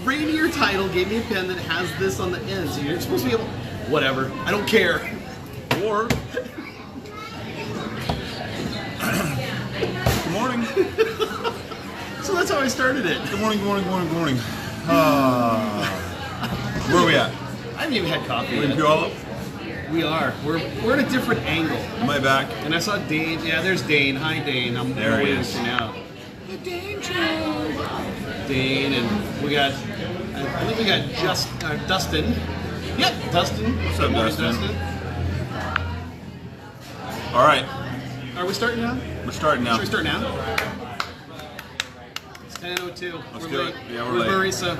Rainier title gave me a pen that has this on the end, so you're supposed to be able. Whatever. I don't care. Or. Good morning. So that's how I started it. Good morning, good morning, good morning, good morning. Where are we at? I haven't even had coffee We yet. Puyallup? We are. We're in a different angle. Am I back? And I saw Dane. Yeah, there's Dane. Hi, Dane. I'm There he waiting is. for now. The Dane Show. Dane, and we got. I think we got Dustin. Yep, Dustin. What's up, Good morning, Dustin? All right, Are we starting now? we're starting now. Should we start now? It's 10:02. Let's we're do late. it. Yeah, we're late. Marisa.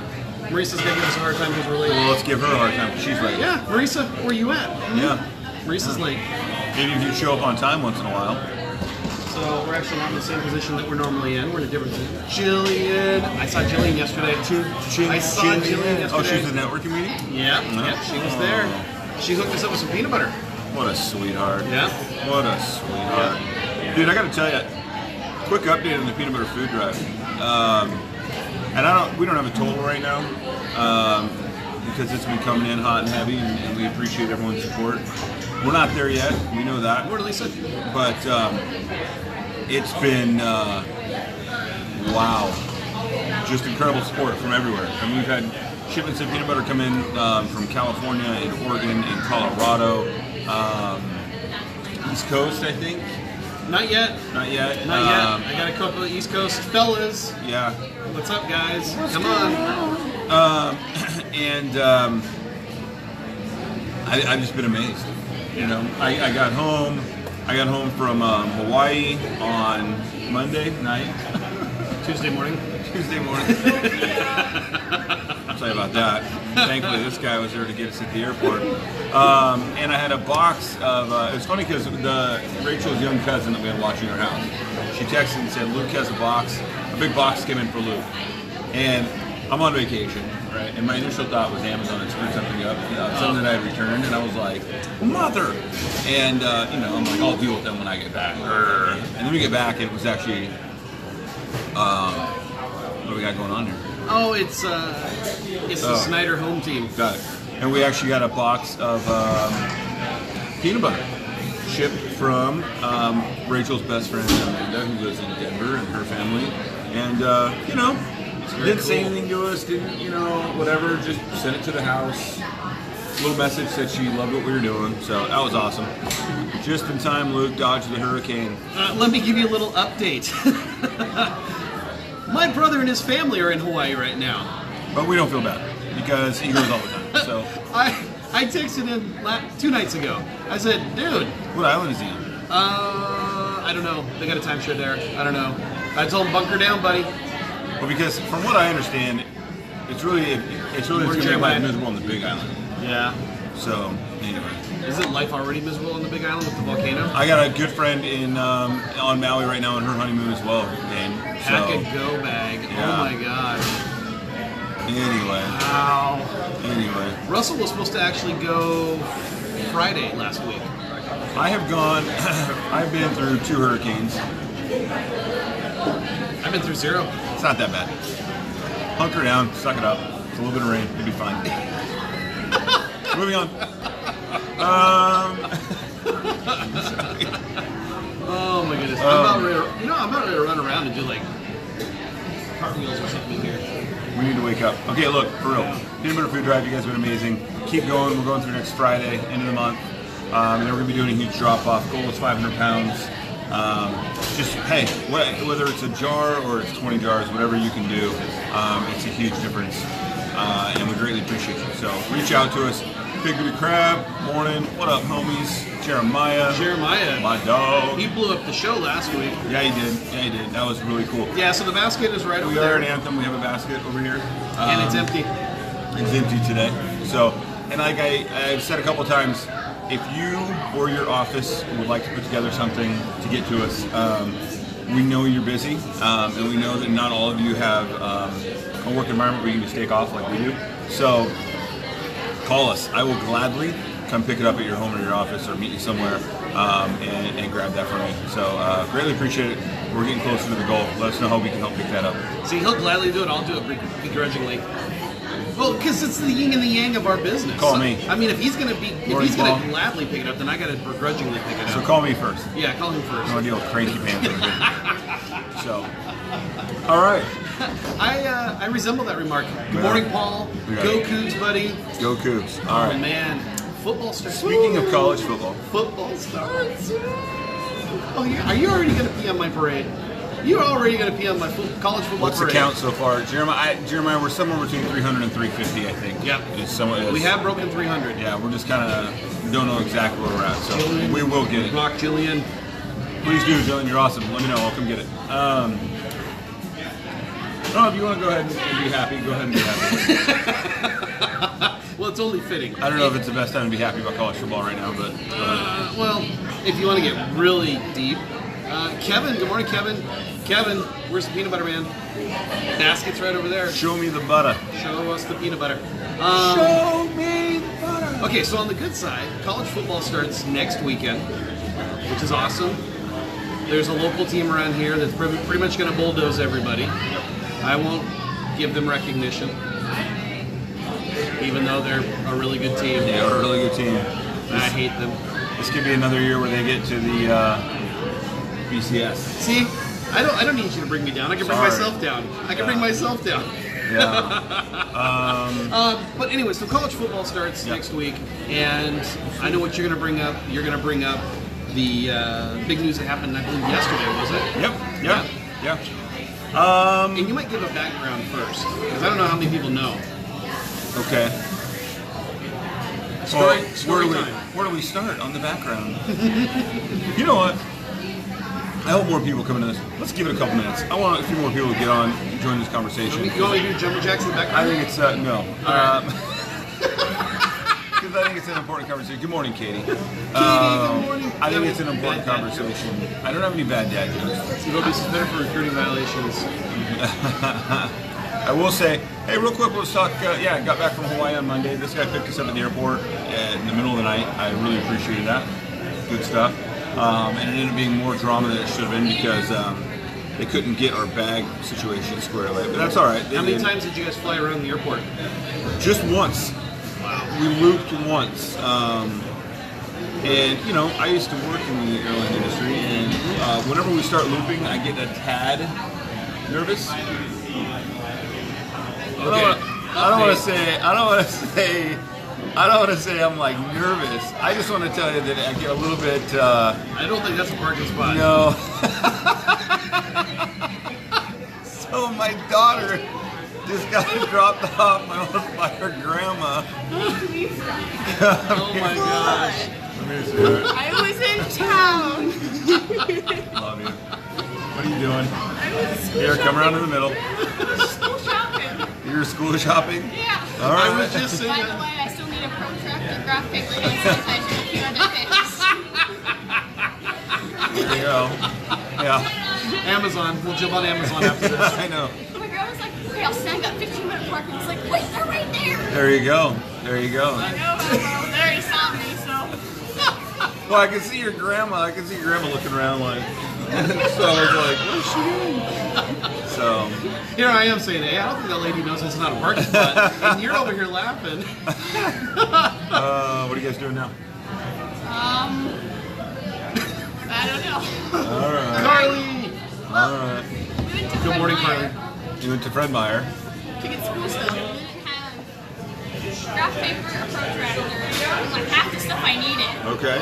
Marisa's gonna give us a hard time because we're late. Well, let's give her a hard time. She's right. Yeah, Marisa, where you at? Yeah. Marisa's late. Maybe if you show up on time once in a while. So we're actually not in the same position that we're normally in. We're in a different position. Jillian. I saw Jillian yesterday. I saw Jillian yesterday. Oh, she's at the networking meeting? Yeah, yeah, she was there. She hooked us up with some peanut butter. What a sweetheart. Yeah. What a sweetheart. Dude, I gotta tell you, quick update on the peanut butter food drive. And we don't have a total right now, because it's been coming in hot and heavy, and we appreciate everyone's support. We're not there yet, we know that. What Lisa? But it's been, wow, just incredible support from everywhere. And we've had shipments of peanut butter come in from California and Oregon and Colorado, East Coast, I think. Not yet. Not yet. Not yet. I got a couple of East Coast fellas. Yeah. What's up, guys? Come on. I've just been amazed. You know, I got home from Hawaii on Monday night. Tuesday morning. Tuesday morning. I'll tell you about that. Thankfully, this guy was there to get us at the airport. And I had a box of, it was funny because Rachel's young cousin that we had watching our house, she texted and said, Luke has a big box came in for Luke. And I'm on vacation, right? And my initial thought was Amazon had screwed something up, something that I had returned, and I was like, mother! And, I'm like, I'll deal with them when I get back. And then we get back, and it was actually, what do we got going on here? Oh, it's the Snyder home team. Got it. And we actually got a box of peanut butter shipped from Rachel's best friend Amanda, who lives in Denver, and her family. And didn't say anything to us, didn't whatever, just sent it to the house. Little message said she loved what we were doing, so that was awesome. Just in time, Luke dodged the hurricane. Let me give you a little update. My brother and his family are in Hawaii right now. But we don't feel bad because he goes all the time. So I texted him 2 nights ago. I said, dude. What island is he on? I don't know. They got a timeshare there. I don't know. I told him bunker down, buddy. Well, because from what I understand, it's really going to be like miserable on the Big Island. Yeah. So anyway. Isn't life already miserable on the Big Island with the volcano? I got a good friend on Maui right now on her honeymoon as well, Dane. Pack and go bag. Yeah. Oh my gosh. Anyway. Wow. Anyway. Russell was supposed to actually go Friday last week. I have gone. I've been through 2 hurricanes. I've been through 0. It's not that bad. Hunker down, suck it up. It's a little bit of rain. It'll be fine. Moving on. Oh my goodness! I'm about ready to run around and do like cartwheels or something here. We need to wake up. Okay, look, for real. Peanut butter food drive. You guys have been amazing. Keep going. We're going through next Friday, end of the month. And then we're gonna be doing a huge drop off. Goal is 500 pounds. Just hey, whether it's a jar or it's 20 jars, whatever you can do, it's a huge difference. And we greatly appreciate you. So reach out to us. Big Booty Crab, morning. What up, homies? Jeremiah. My dog. He blew up the show last week. Yeah, he did. That was really cool. Yeah, so the basket is right over We there. are at Anthem. We have a basket over here. And it's empty. It's empty today. So, and like I've said a couple times, if you or your office would like to put together something to get to us, we know you're busy, and we know that not all of you have a work environment where you can just take off like we do. So, call us. I will gladly come pick it up at your home or your office or meet you somewhere and grab that from you. So, greatly appreciate it. We're getting closer to the goal. Let us know how we can help pick that up. See, he'll gladly do it. I'll do it begrudgingly. Well, because it's the yin and the yang of our business. Call me. I mean, if he's gonna gladly pick it up, then I gotta begrudgingly pick it up. So call me first. Yeah, call him first. No idea what cranky pants are. So, all right. I resemble that remark. Good morning, Paul. Go Cougs, buddy. Go Cougs. All right. Oh man, football starts. Speaking of college football. Football starts. Oh, are you already gonna pee on my parade? You're already going to pee on my college football What's parade. the count so far? Jeremiah, we're somewhere between 300 and 350, I think. Yep. We have broken 300. Yeah, we're just kind of don't know exactly where we're at, so Jillian, we will get it. Rock Jillian. Please do, Jillian. You're awesome. Let me know. I'll come get it. No, if you want to go ahead and be happy, go ahead and be happy. Well, it's only fitting. I don't know if it's the best time to be happy about college football right now, but well, if you want to get really deep. Kevin, good morning, Kevin. Kevin, where's the peanut butter man? Basket's right over there. Show me the butter. Show us the peanut butter. Show me the butter. Okay, so on the good side, college football starts next weekend, which is awesome. There's a local team around here that's pretty much going to bulldoze everybody. I won't give them recognition, even though they're a really good team. They are a really good team. I hate them. This could be another year where they get to the BCS. See, I don't need you to bring me down. I can bring myself down. I can bring myself down. Yeah. But anyway, so college football starts next week, and I know what you're going to bring up. You're going to bring up the big news that happened, I believe, yesterday, was it? Yep. And you might give a background first, because I don't know how many people know. Okay. Story time. Where do we start on the background? You know what? I hope more people come into this. Let's give it a couple minutes. I want a few more people to get on, join this conversation. You want me to do jumper jacks in the background? I think it's, no. All right. Because I think it's an important conversation. Good morning, Katie. Katie, good morning. I think it's an important conversation. I don't have any bad dad jokes. You'll be suspended for recruiting violations. I will say, hey, real quick, let's talk. I got back from Hawaii on Monday. This guy picked us up at the airport in the middle of the night. I really appreciated that. Good stuff. And it ended up being more drama than it should have been because they couldn't get our bag situation squared away. But that's all right. How many times did you guys fly around the airport? Just once. Wow. We looped once. And, you know, I used to work in the airline industry, and whenever we start looping, I get a tad nervous. Okay. I don't want to say I'm like nervous. I just want to tell you that I get a little bit. I don't think that's a parking spot. No. So my daughter just got dropped off by her grandma. Oh my gosh. Let me see it. I was in town. Love you. What are you doing? I was school Here, shopping. come around in the middle. School shopping. You're school shopping? Yeah. All right. I was just saying. By the way, I still need a protractor graph paper and sanitizer and a few other things. There you go. Yeah. Amazon. We'll jump on Amazon after this. I know. My girl was like, okay, I'll snag that 15-minute parking. I was like, wait, they're right there. There you go. There you go. I know, they already saw me, so. Well, I can see your grandma. I can see your grandma looking around like. So I was like, what is she doing? So. Here I am saying, hey, I don't think that lady knows it's not a parking spot. And you're over here laughing. What are you guys doing now? I don't know. All right. Carly! All right. We went to Good morning, Fred Carly. Meyer You went to Fred Meyer. to get school stuff. We didn't have graph paper or protractor. And like half the stuff I needed. Okay.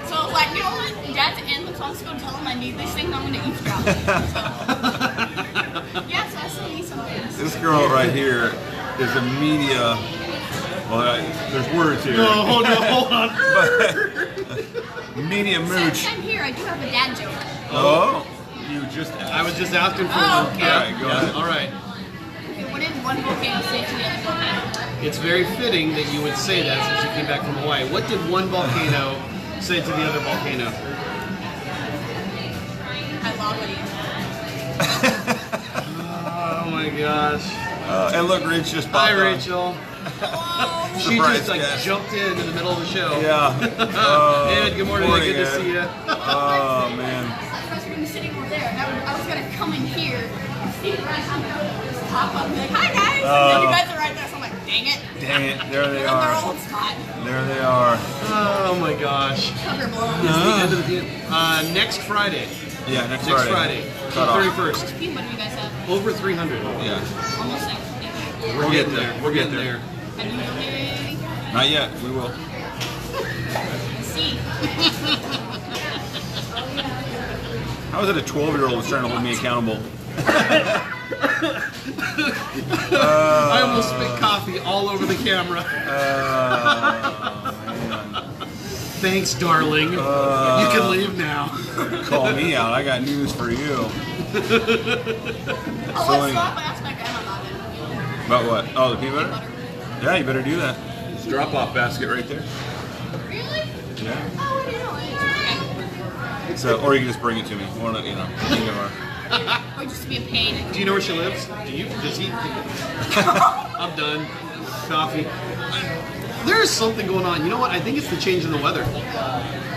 So I was like, you know what? Dad's in, so I'll just go tell him I need these things. I'm going to eavesdrop. So, yeah, so I still need some things. This girl right here is a media. Well, there's words here. No, hold on. Media Since mooch. I'm here, I do have a dad joke. Oh, you just asked. I was just asking for Oh, one. okay. All right, go ahead. All right. Okay, what did one volcano say to the other volcano? It's very fitting that you would say that since you came back from Hawaii. What did one volcano say to the other volcano? I love it. Oh my gosh. And look, Rach just Hi, popped on. Rachel. Hello. She Surprise just like guest. jumped in the middle of the show. Yeah. Ed, good morning. Good to Ed. see you. Oh man. I was going to be sitting over there, and I was going to come in here, see it right on, just pop up, and be like, hi guys, and then you guys are right there, so I'm like, Dang it. Dang it, there they They're on their are. old spot. There they are. Oh my gosh. Cover blow. It's the end of the next Friday. Yeah, next Next Friday. Friday. Cut off. 31st. How much people do you guys have? Over 300. Yeah. Almost like. We're getting there. We're getting there. there. Have you donated anything? Not yet. We will. See. How is it a 12-year-old was trying to hold me accountable? I almost spit coffee all over the camera. Man. Thanks, darling. You can leave now. Call me out. I got news for you. Oh, let's stop and ask my grandma about it. About what? Oh, the peanut butter? Yeah, you better do that. It's a drop-off basket right there. Really? Yeah. Oh, I didn't know it. So, or you can just bring it to me. Or, you know, either or. Okay. Or just to be a pain. Do you know where she lives? Does he? I'm done. Coffee. There's something going on. You know what? I think it's the change in the weather.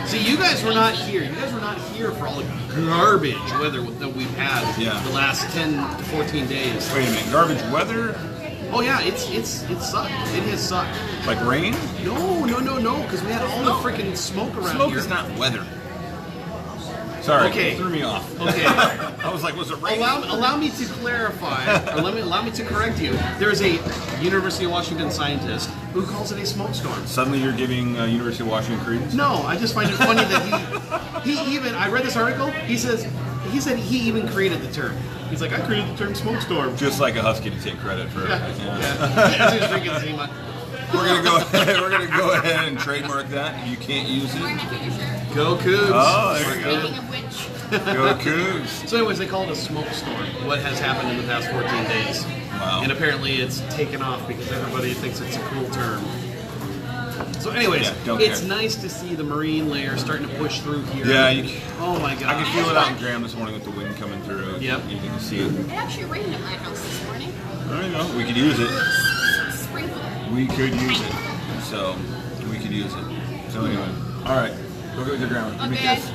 See, you guys were not here. You guys were not here for all the garbage weather that we've had the last 10 to 14 days. Wait a minute. Garbage weather? Oh yeah, it sucked. It has sucked. Like rain? No, because we had all the freaking smoke around Smoke here. is not weather. Sorry, Okay. it threw me off. Okay. I was like, was it rain? Allow me to clarify, or allow me to correct you. There's a University of Washington scientist who calls it a smoke storm. Suddenly you're giving University of Washington credence? No, I just find it funny that he even, I read this article, he said he even created the term. He's like, I created the term smoke storm. Just like a husky to take credit for it. Yeah. As he was drinking Zima. We're gonna go ahead and trademark that. You can't use Wearing it. my favorite shirt. Go Cougs. Oh, there you go. Speaking of which, Go Cougs. So anyways, they call it a smoke storm, what has happened in the past 14 days. Wow. And apparently it's taken off because everybody thinks it's a cool term. So anyways, Yeah, don't it's care. nice to see the marine layer starting to push through here. Yeah, oh my I god. can feel it out in Graham this morning with the wind coming through. Yep. You can see it. it actually rained at my house this morning. There you go. We could use it. Sprinkled. We could use it. So, we could use it. So anyway. Alright. Go get with your grandma. Give me a Okay. kiss.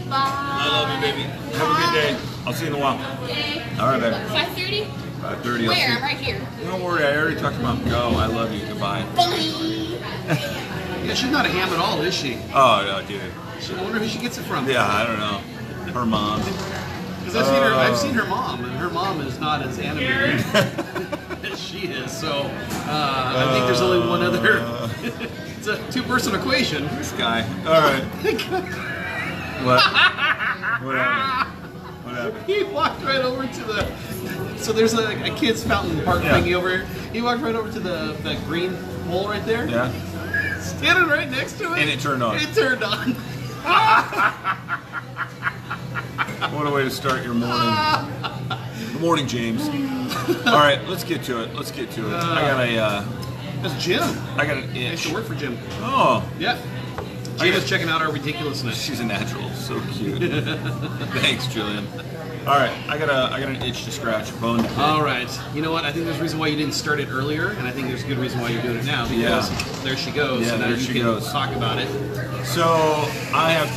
Bye. I love you, baby. Have a good day. I'll see you in a while. Okay. Alright, baby. 5:30? 5:30. Where? I'm right here. Don't worry, I already talked to Mom. Go. I love you. Goodbye. Bye. Yeah, she's not a ham at all, is she? Oh, no, dude. I wonder who she gets it from. Yeah, I don't know. Her mom. Because I've seen her mom, and her mom is not as animated as she is. So I think there's only one other. It's a two-person equation. This guy. Alright. What? What happened? What happened? He walked right over to the. So there's a kid's fountain park thingy over here. He walked right over to the green hole right there. Yeah. Standing right next to it. And it turned on. It turned on. What a way to start your morning. Good morning, James. Alright, let's get to it. Let's get to it. That's Jim. I got an I used itch. to work for Jim. Oh, Yep. Jim is checking out our ridiculousness. she's a natural. So cute. Thanks, Julian. Alright, I got an itch to scratch, a bone to pick. All right. You know what? I think there's a reason why you didn't start it earlier, and I think there's a good reason why you're doing it now. Because there she goes. Yeah, so now there you she can goes. talk about it. So I have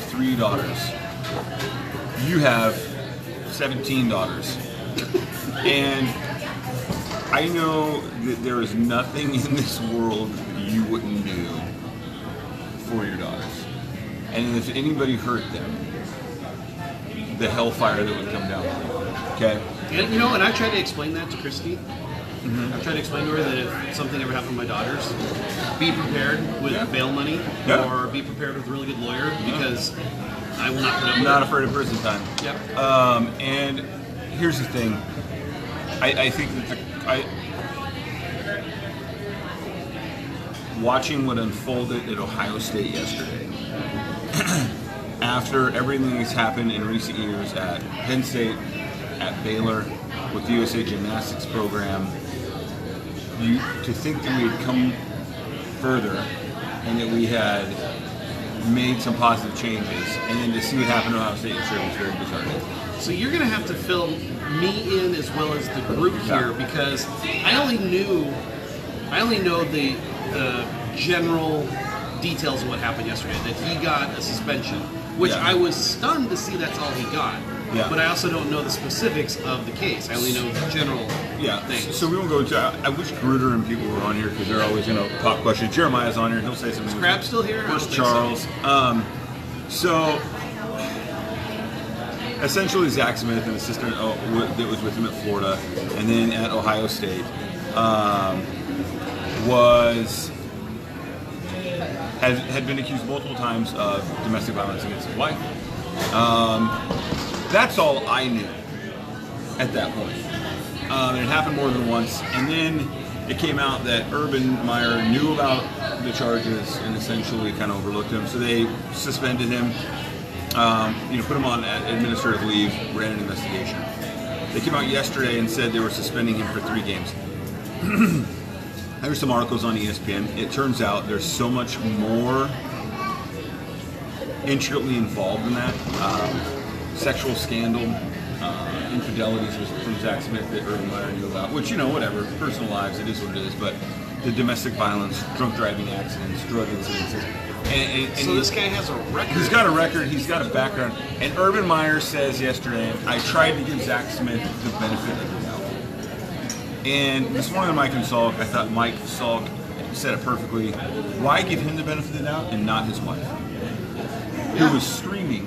three daughters. You have 17 daughters. And I know that there is nothing in this world that you wouldn't do for your daughters. And if anybody hurt them, the hellfire that would come down on you. Okay? And you know, and I tried to explain that to Christy. I've tried to explain to her that if something ever happened to my daughters, be prepared with bail money or be prepared with a really good lawyer because I will not put up I'm with not it. afraid of prison time. Yep. And here's the thing. I think that watching what unfolded at Ohio State yesterday, after everything that's happened in recent years at Penn State, at Baylor, with the USA Gymnastics program, to think that we had come further and that we had made some positive changes, and then to see what happened at Ohio State yesterday was very disheartening. So you're going to have to fill me in as well as the group here because I only know the general details of what happened yesterday. That he got a suspension, which I was stunned to see that's all he got. Yeah. but I also don't know the specifics of the case. I only know general things. So we won't go into. I wish Gruder and people were on here because they're always pop questions. Jeremiah's on here. He'll say something. Is Crab still here? Where's Charles? So essentially, Zach Smith, an assistant that was with him at Florida and then at Ohio State, had been accused multiple times of domestic violence against his wife. That's all I knew at that point. It happened more than once, and then it came out that Urban Meyer knew about the charges and essentially kind of overlooked him. So they suspended him, put him on administrative leave, ran an investigation. They came out yesterday and said they were suspending him for 3 games. There's some articles on ESPN. It turns out there's so much more intricately involved in that. Sexual scandal, infidelities from Zach Smith that Urban Meyer knew about, which, whatever, personal lives, it is what it is, but the domestic violence, drunk driving accidents, drug incidents. So this guy has a record? He's got a record, he's got a background, and Urban Meyer says yesterday, I tried to give Zach Smith the benefit of the doubt. And this morning on Mike and Salk, I thought Mike Salk said it perfectly. Why give him the benefit of the doubt and not his wife? Who was screaming,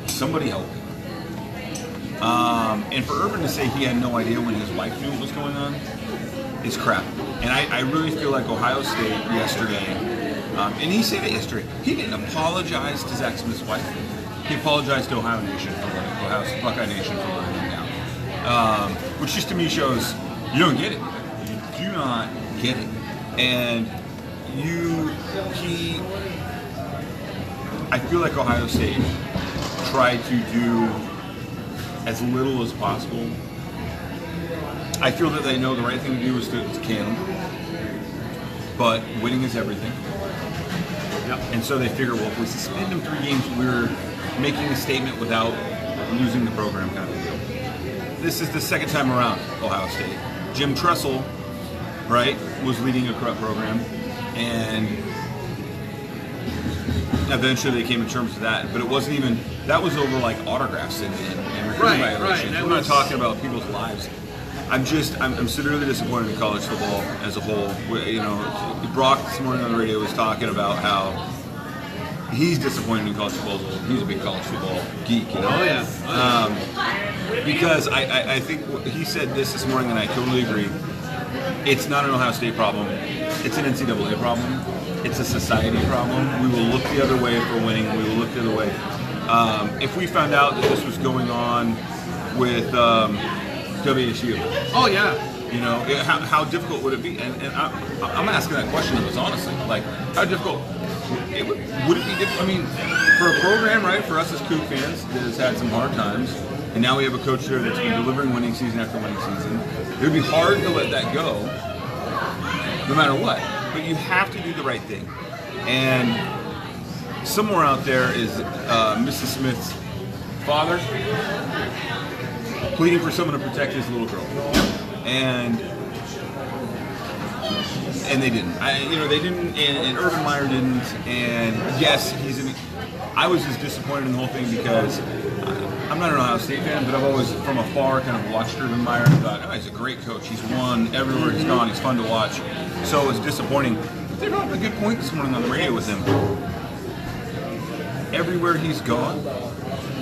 somebody help me. And for Urban to say he had no idea when his wife knew what was going on is crap. And I really feel like Ohio State yesterday, and he said it yesterday, he didn't apologize to Zach Smith's wife. He apologized to Ohio Nation for Buckeye Nation for letting him down. Which just to me shows you don't get it. You do not get it. And I feel like Ohio State tried to do as little as possible. I feel that they know the right thing to do is to can them, but winning is everything. Yep. And so they figure, well, if we suspend them 3 games, we're making a statement without losing the program kind of deal. This is the second time around Ohio State. Jim Tressel, right, was leading a corrupt program, and eventually they came to terms with that, but it wasn't even, that was over like autographs and recruiting violations. Right. We're not talking about people's lives. I'm severely disappointed in college football as a whole. Brock this morning on the radio was talking about how he's disappointed in college football as a whole. He's a big college football geek, Oh yeah. Because I think he said this morning, and I totally agree. It's not an Ohio State problem. It's an NCAA problem. It's a society problem. We will look the other way for winning. We will look the other way. If we found out that this was going on with WSU. Oh yeah. How difficult would it be? And I'm asking that question of us honestly. Like, how difficult would it be difficult? I mean, for a program, right, for us as Coug fans that has had some hard times, and now we have a coach there that's been delivering winning season after winning season, it would be hard to let that go, no matter what. But you have to do the right thing. And somewhere out there is Mrs. Smith's father pleading for someone to protect his little girl, and they didn't. They didn't, and Urban Meyer didn't. And yes, I was just disappointed in the whole thing because I'm not an Ohio State fan, but I've always, from afar, kind of watched Urban Meyer and thought, he's a great coach. He's won everywhere he's gone. He's fun to watch. So it was disappointing. But they brought up a good point this morning on the radio with him. Everywhere he's gone,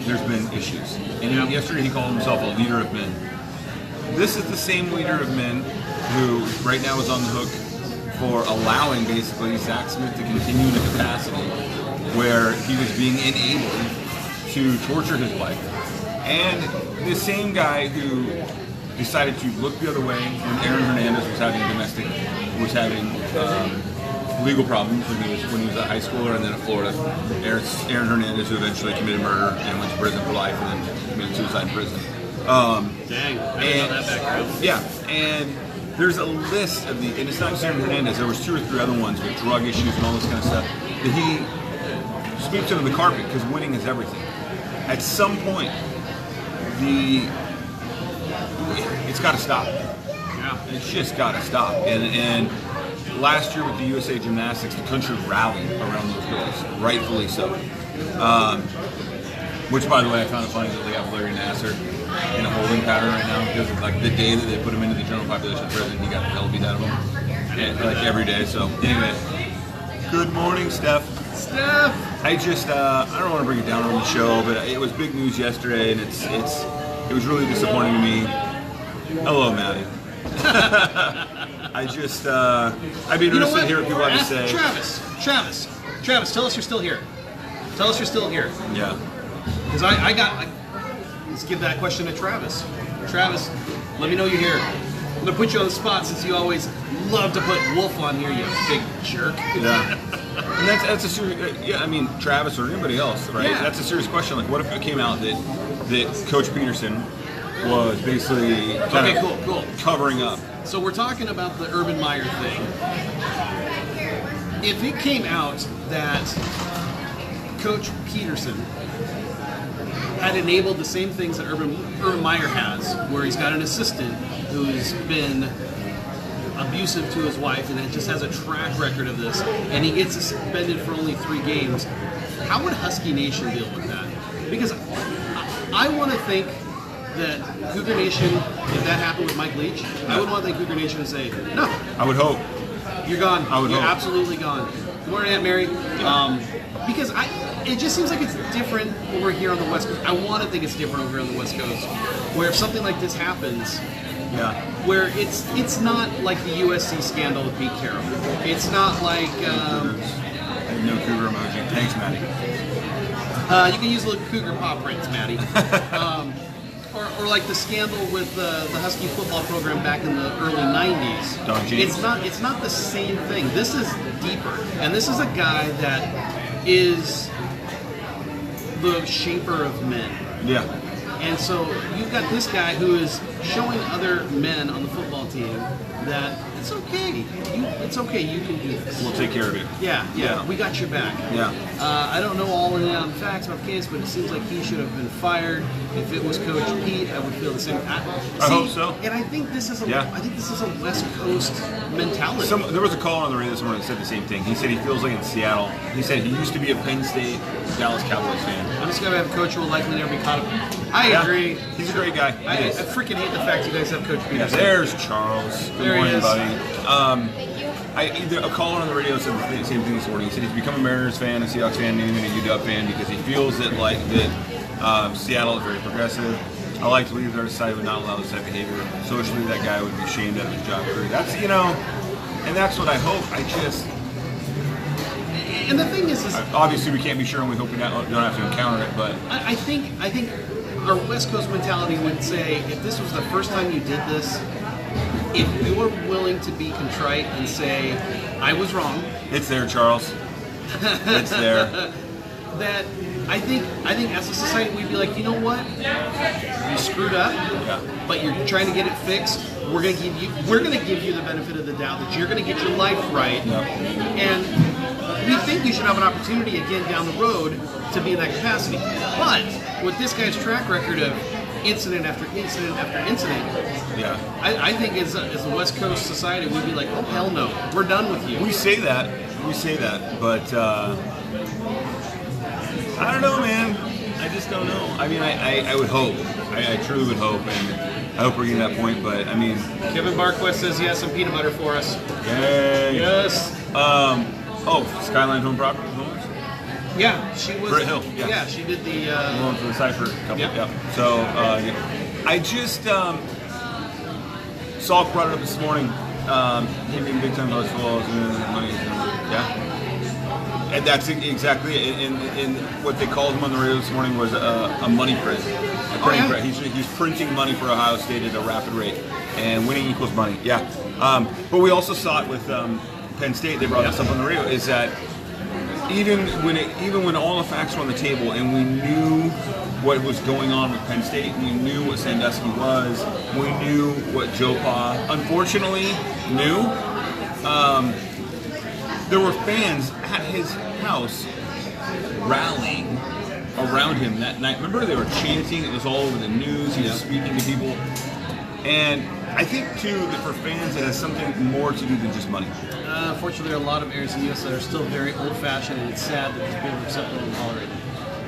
there's been issues. And yesterday he called himself a leader of men. This is the same leader of men who right now is on the hook for allowing basically Zach Smith to continue in a capacity where he was being enabled to torture his wife. And the same guy who decided to look the other way when Aaron Hernandez was having legal problems when he was a high schooler and then at Florida. Aaron Hernandez, who eventually committed murder and went to prison for life and then committed suicide in prison. Dang, I didn't know that background. Yeah, and there's a list of and it's not just Aaron Hernandez, there was 2 or 3 other ones with drug issues and all this kind of stuff that he sweeps under the carpet because winning is everything. At some point, it's got to stop. Yeah. It's just got to stop. And last year with the USA Gymnastics, the country rallied around those girls, rightfully so. Which, by the way, I found it funny that they have Larry Nasser in a holding pattern right now because of, like, the day that they put him into the general population prison, he got the hell beat out of him, and, like, every day. So anyway, good morning, Steph. Steph. I just I don't want to bring it down on the show, but it was big news yesterday, and it was really disappointing to me. Hello, Maddie. I'd be interested to hear what people have to say. Travis, tell us you're still here. Tell us you're still here. Yeah. Because let's give that question to Travis. Travis, let me know you're here. I'm gonna put you on the spot since you always love to put Wolf on here, you big jerk. Yeah. And that's a serious, I mean, Travis or anybody else, right? Yeah. That's a serious question. Like, what if it came out that Coach Peterson was basically cool. covering up? So we're talking about the Urban Meyer thing. If it came out that Coach Peterson had enabled the same things that Urban Meyer has, where he's got an assistant who's been abusive to his wife and it just has a track record of this, and he gets suspended for only 3 games, how would Husky Nation deal with that? Because I want to think that Cougar Nation, if that happened with Mike Leach, I would want the Cougar Nation to say, no. I would hope. You're gone. I would You're hope. absolutely gone. Good morning, Aunt Mary. Because it just seems like it's different over here on the West Coast. I want to think it's different over here on the West Coast, where if something like this happens, Yeah. where it's not like the USC scandal with Pete Carroll. It's not like No Cougar emoji. Thanks, Maddie. you can use little Cougar paw prints, Maddie. Or like the scandal with the Husky football program back in the early '90s. Don James. It's not the same thing. This is deeper, and this is a guy that is the shaper of men. Yeah. And so you've got this guy who is showing other men on the football team that it's okay. It's okay. You can do this. We'll take care of it. Yeah. We got your back. Yeah. I don't know all the facts about the case, but it seems like he should have been fired. If it was Coach Pete, I would feel the same. I hope so. And I think this is a Yeah. West Coast mentality. There was a caller on the radio this morning that said the same thing. He said he feels like in Seattle. He said he used to be a Penn State Dallas Cowboys fan. I'm just gonna have a coach who will likely never be caught up. I Yeah. agree. He's a great guy. I He is. freaking hate the fact you guys have Coach Yeah, Peterson. there's Charles. Good There he morning, is. buddy. A caller on the radio said the same thing this morning. He said he's become a Mariners fan, a Seahawks fan, and even a UW fan because he feels that Seattle is very progressive. I like to believe their society would not allow this type of behavior. Socially, that guy would be shamed out of his job career. That's and that's what I hope. And the thing is Obviously we can't be sure, and we hope we don't have to encounter it. But I think our West Coast mentality would say if this was the first time you did this, if you were willing to be contrite and say, I was wrong, it's there, Charles. It's there. that I think as a society we'd be like, you know what? You screwed up, but you're trying to get it fixed. We're gonna give you the benefit of the doubt that you're gonna get your life right. And we think you should have an opportunity again down the road to be in that capacity. But with this guy's track record of incident after incident after incident, I think as a West Coast society, we'd be like, oh, hell no, we're done with you. We say that, but I don't know, man. I just don't know. I mean, I would hope. I truly would hope, and I hope we're getting to that point, but I mean... Kevin Barquist says he has some peanut butter for us. Yay! Yes. Skyline Home Property Homes? Yeah, she was... Britt Hill, yeah. Yeah, she did the... One for the Cypher couple, Yep. So, I just... Salk brought it up this morning. Him being big time college football is money. Yeah. And that's exactly it. And what they called him on the radio this morning was a money print. He's printing money for Ohio State at a rapid rate, and winning equals money. Yeah. But we also saw it with Penn State. They brought this up on the radio. Is that even when all the facts were on the table and we knew what was going on with Penn State, we knew what Sandusky was, we knew what Joe Pa unfortunately knew. There were fans at his house rallying around him that night. Remember, they were chanting. It was all over the news. He was speaking to people. And I think, too, that for fans, it has something more to do than just money. Unfortunately, there are a lot of areas in the U.S. that are still very old-fashioned, and it's sad that these people are acceptable and tolerated.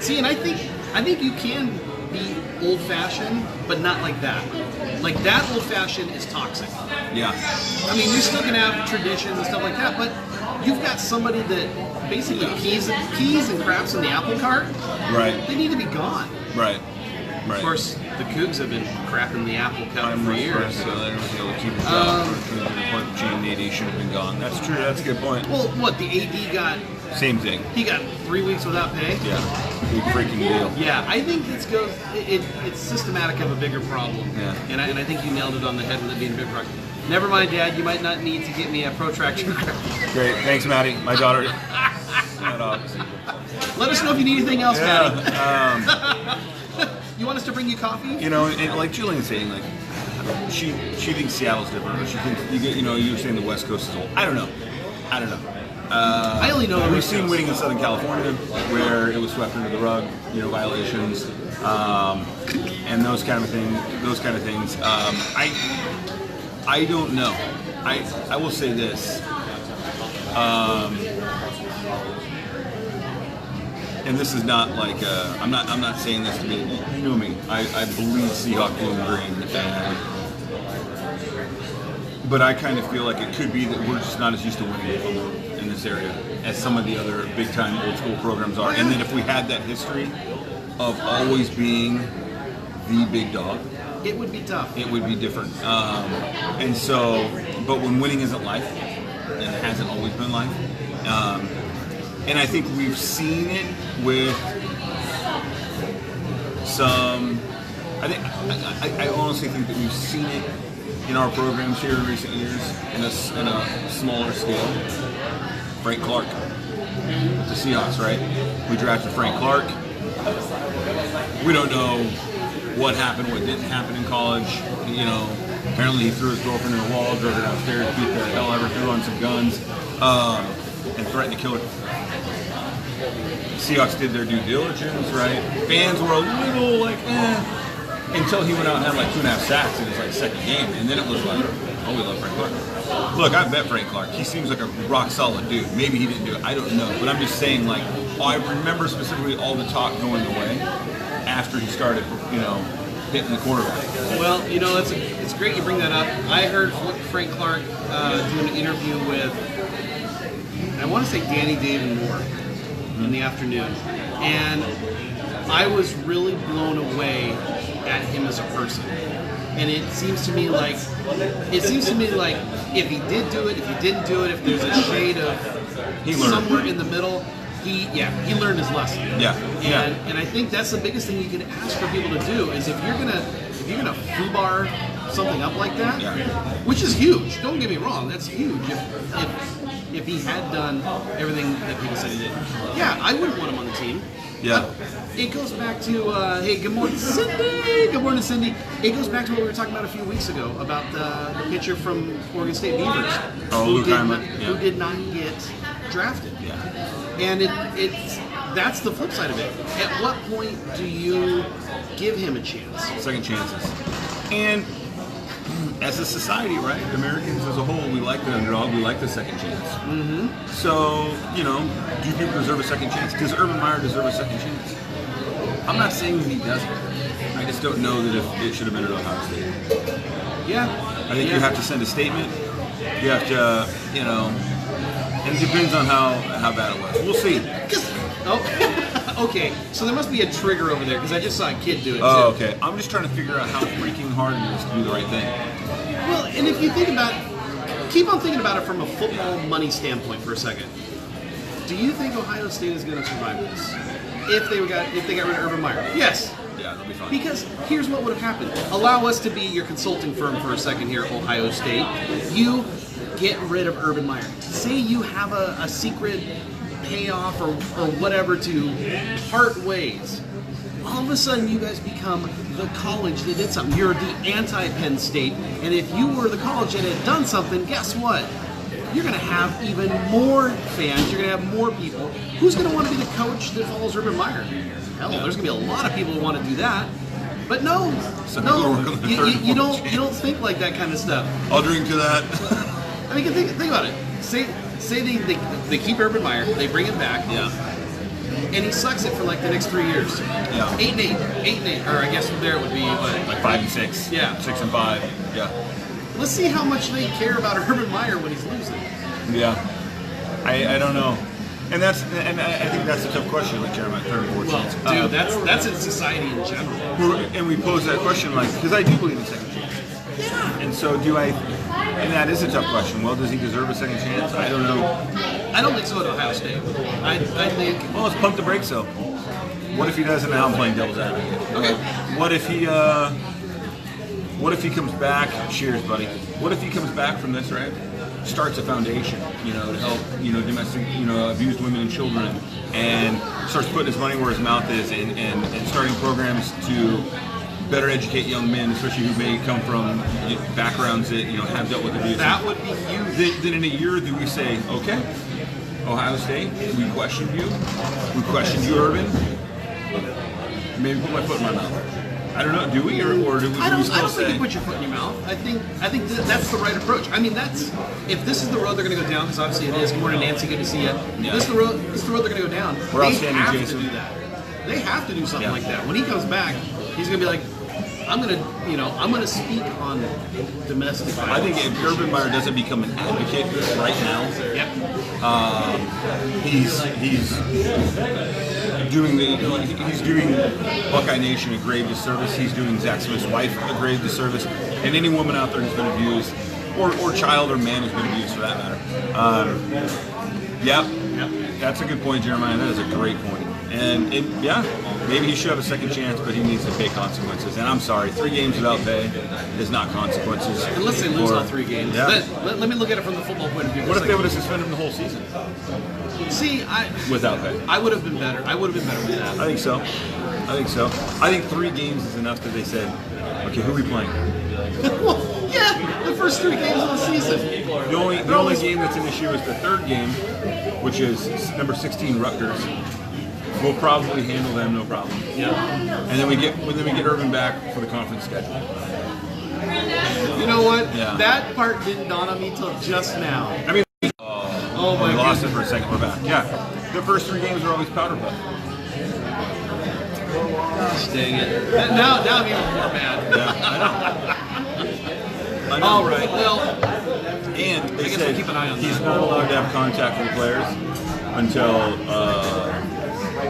See, and I think I think you can be old-fashioned, but not like that. Like that old-fashioned is toxic. Yeah. I mean, you're still gonna have traditions and stuff like that, but you've got somebody that basically peas and craps in the apple cart. Right. They need to be gone. Right. Right. Of course, the Cougs have been crapping the apple cart for years. So they don't be able to keep his job. The point Gene AD should have been gone. That's true. That's a good point. Well, what the AD got? Same thing. He got 3 weeks without pay. Yeah. Big freaking deal. Yeah, I think it's systematic of a bigger problem. Yeah. And I think you nailed it on the head with it being a big problem. Never mind, Dad. You might not need to get me a protractor. Great. Thanks, Maddie. My daughter. Let us know if you need anything else, Yeah. Maddie. You want us to bring you coffee? You know, and like Jillian's saying, like she thinks Seattle's different, or she thinks you were saying the West Coast is old. I don't know. I only know we've seen winning in Southern California where it was swept under the rug, violations, and those kind of things. I don't know. I will say this. And this is not like I'm not saying this to be, you know me. I believe Seahawk blue and green, but I kind of feel like it could be that we're just not as used to winning in this area as some of the other big time old school programs are. And then if we had that history of always being the big dog, it would be tough. It would be different. And so, but when winning isn't life, and it hasn't always been life. And I think we've seen it with some. I honestly think that we've seen it in our programs here in recent years in a smaller scale. Frank Clark, with the Seahawks, right? We drafted Frank Clark. We don't know what happened, what didn't happen in college. Apparently he threw his girlfriend in the wall, drove her downstairs, beat the hell out of her, threw on some guns, and threatened to kill her. Seahawks did their due diligence, right? Fans were a little like, until he went out and had like 2.5 sacks in his like second game, and then it was like, oh, we love Frank Clark. Look, I bet Frank Clark. He seems like a rock solid dude. Maybe he didn't do it. I don't know, but I'm just saying, like, I remember specifically all the talk going away after he started, hitting the quarterback. Well, it's great you bring that up. I heard Frank Clark do an interview with, I want to say Danny David Moore in the afternoon, and I was really blown away at him as a person. And it seems to me like if he did do it, if he didn't do it, if there's a shade of somewhere in the middle, he learned his lesson. And I think that's the biggest thing you can ask for people to do is if you're gonna foobar something up like that, which is huge. Don't get me wrong, that's huge. If he had done everything that people said he did, I wouldn't want him on the team. Yeah. It goes back to, hey, good morning, Cindy. Good morning, Cindy. It goes back to what we were talking about a few weeks ago about the pitcher from Oregon State Beavers who did not get drafted. Yeah. And that's the flip side of it. At what point do you give him a chance? Second chances. And as a society, right, Americans as a whole, we like the underdog, we like the second chance. Mm-hmm. So, do people deserve a second chance? Does Urban Meyer deserve a second chance? I'm not saying that he doesn't. I just don't know that if it should have been at Ohio State. Yeah. I think you have to send a statement. You have to, and it depends on how bad it was. We'll see. Okay, so there must be a trigger over there because I just saw a kid do it. Oh, too. okay. I'm just trying to figure out how freaking hard it is to do the right thing. Well, and if you think about it, keep on thinking about it from a football money standpoint for a second. Do you think Ohio State is going to survive this? If they got rid of Urban Meyer? Yes. Yeah, they'll be fine. Because here's what would have happened. Allow us to be your consulting firm for a second here at Ohio State. You get rid of Urban Meyer. Say you have a secret payoff or whatever to part ways. All of a sudden you guys become the college that did something. You're the anti-Penn State, and if you were the college that had done something, guess what? You're going to have even more fans. You're going to have more people. Who's going to want to be the coach that follows Urban Meyer? Hell, there's going to be a lot of people who want to do that. But no, you don't think like that kind of stuff. I'll drink to that. I mean, think about it. Say they keep Urban Meyer, they bring him back. Yeah. and he sucks it for like the next 3 years. Yeah. 8-8, or I guess from there it would be what? Like 5-6. Yeah. 6-5. Yeah. Let's see how much they care about Urban Meyer when he's losing. Yeah. I don't know. And I think that's a tough question, like Jeremiah, third and fourth chance. Dude, that's in society in general. And we pose that question, like, because I do believe in second chance. Yeah. And so do I, and that is a tough question. Well, does he deserve a second chance? I don't know. I don't think so at Ohio State. I think. Well, let's pump the brakes, though. What if he doesn't? Now I'm playing devil's advocate. Okay. What if he comes back? Cheers, buddy. What if he comes back from this, right? Starts a foundation, to help, domestic, abused women and children, and starts putting his money where his mouth is, and starting programs to better educate young men, especially who may come from backgrounds that have dealt with abuse. That would be huge. Then in a year, do we say, okay, Ohio State, we questioned you, Urban, maybe put my foot in my mouth. I don't know. Do we, or do we? I don't still think you put your foot in your mouth. I think that's the right approach. I mean, if this is the road they're going to go down, because obviously it is. Good morning, Nancy. Good to see you. Yeah. This is the road they're going to go down. We're they outstanding, have Jason. to do that. They have to do something Yeah. like that. When he comes back, he's going to be like, I'm going to speak on domestic violence. I think if Urban Meyer doesn't become an advocate right now, Yep. he's doing Buckeye Nation a grave disservice. He's doing Zach Smith's wife a grave disservice, and any woman out there who's been abused, or child or man who's been abused for that matter. Yep. That's a good point, Jeremiah. That is a great point. And maybe he should have a second chance, but he needs to pay consequences. And I'm sorry, 3 games without pay is not consequences. Unless they lose all 3 games. Yeah. Let me look at it from the football point of view. What if they would have suspended him the whole season See, without pay? I would have been better. I would have been better with that. I think so. I think 3 games is enough that they said, okay, who are we playing? Well, yeah, the first 3 games of the season. The only game that's an issue is the 3rd game, which is number 16 Rutgers. We'll probably handle them no problem. Yeah. And then we get Urban back for the conference schedule. You know what? Yeah. That part didn't dawn on me till just now. I mean, Oh my we lost it goodness. for a second. We're back. Yeah, the first 3 games are always powder puff. Gosh, dang it. Now I'm even more mad. Yeah, I know. All right. Well, And they I guess said we'll keep an eye on he's that. not allowed to have contact with players until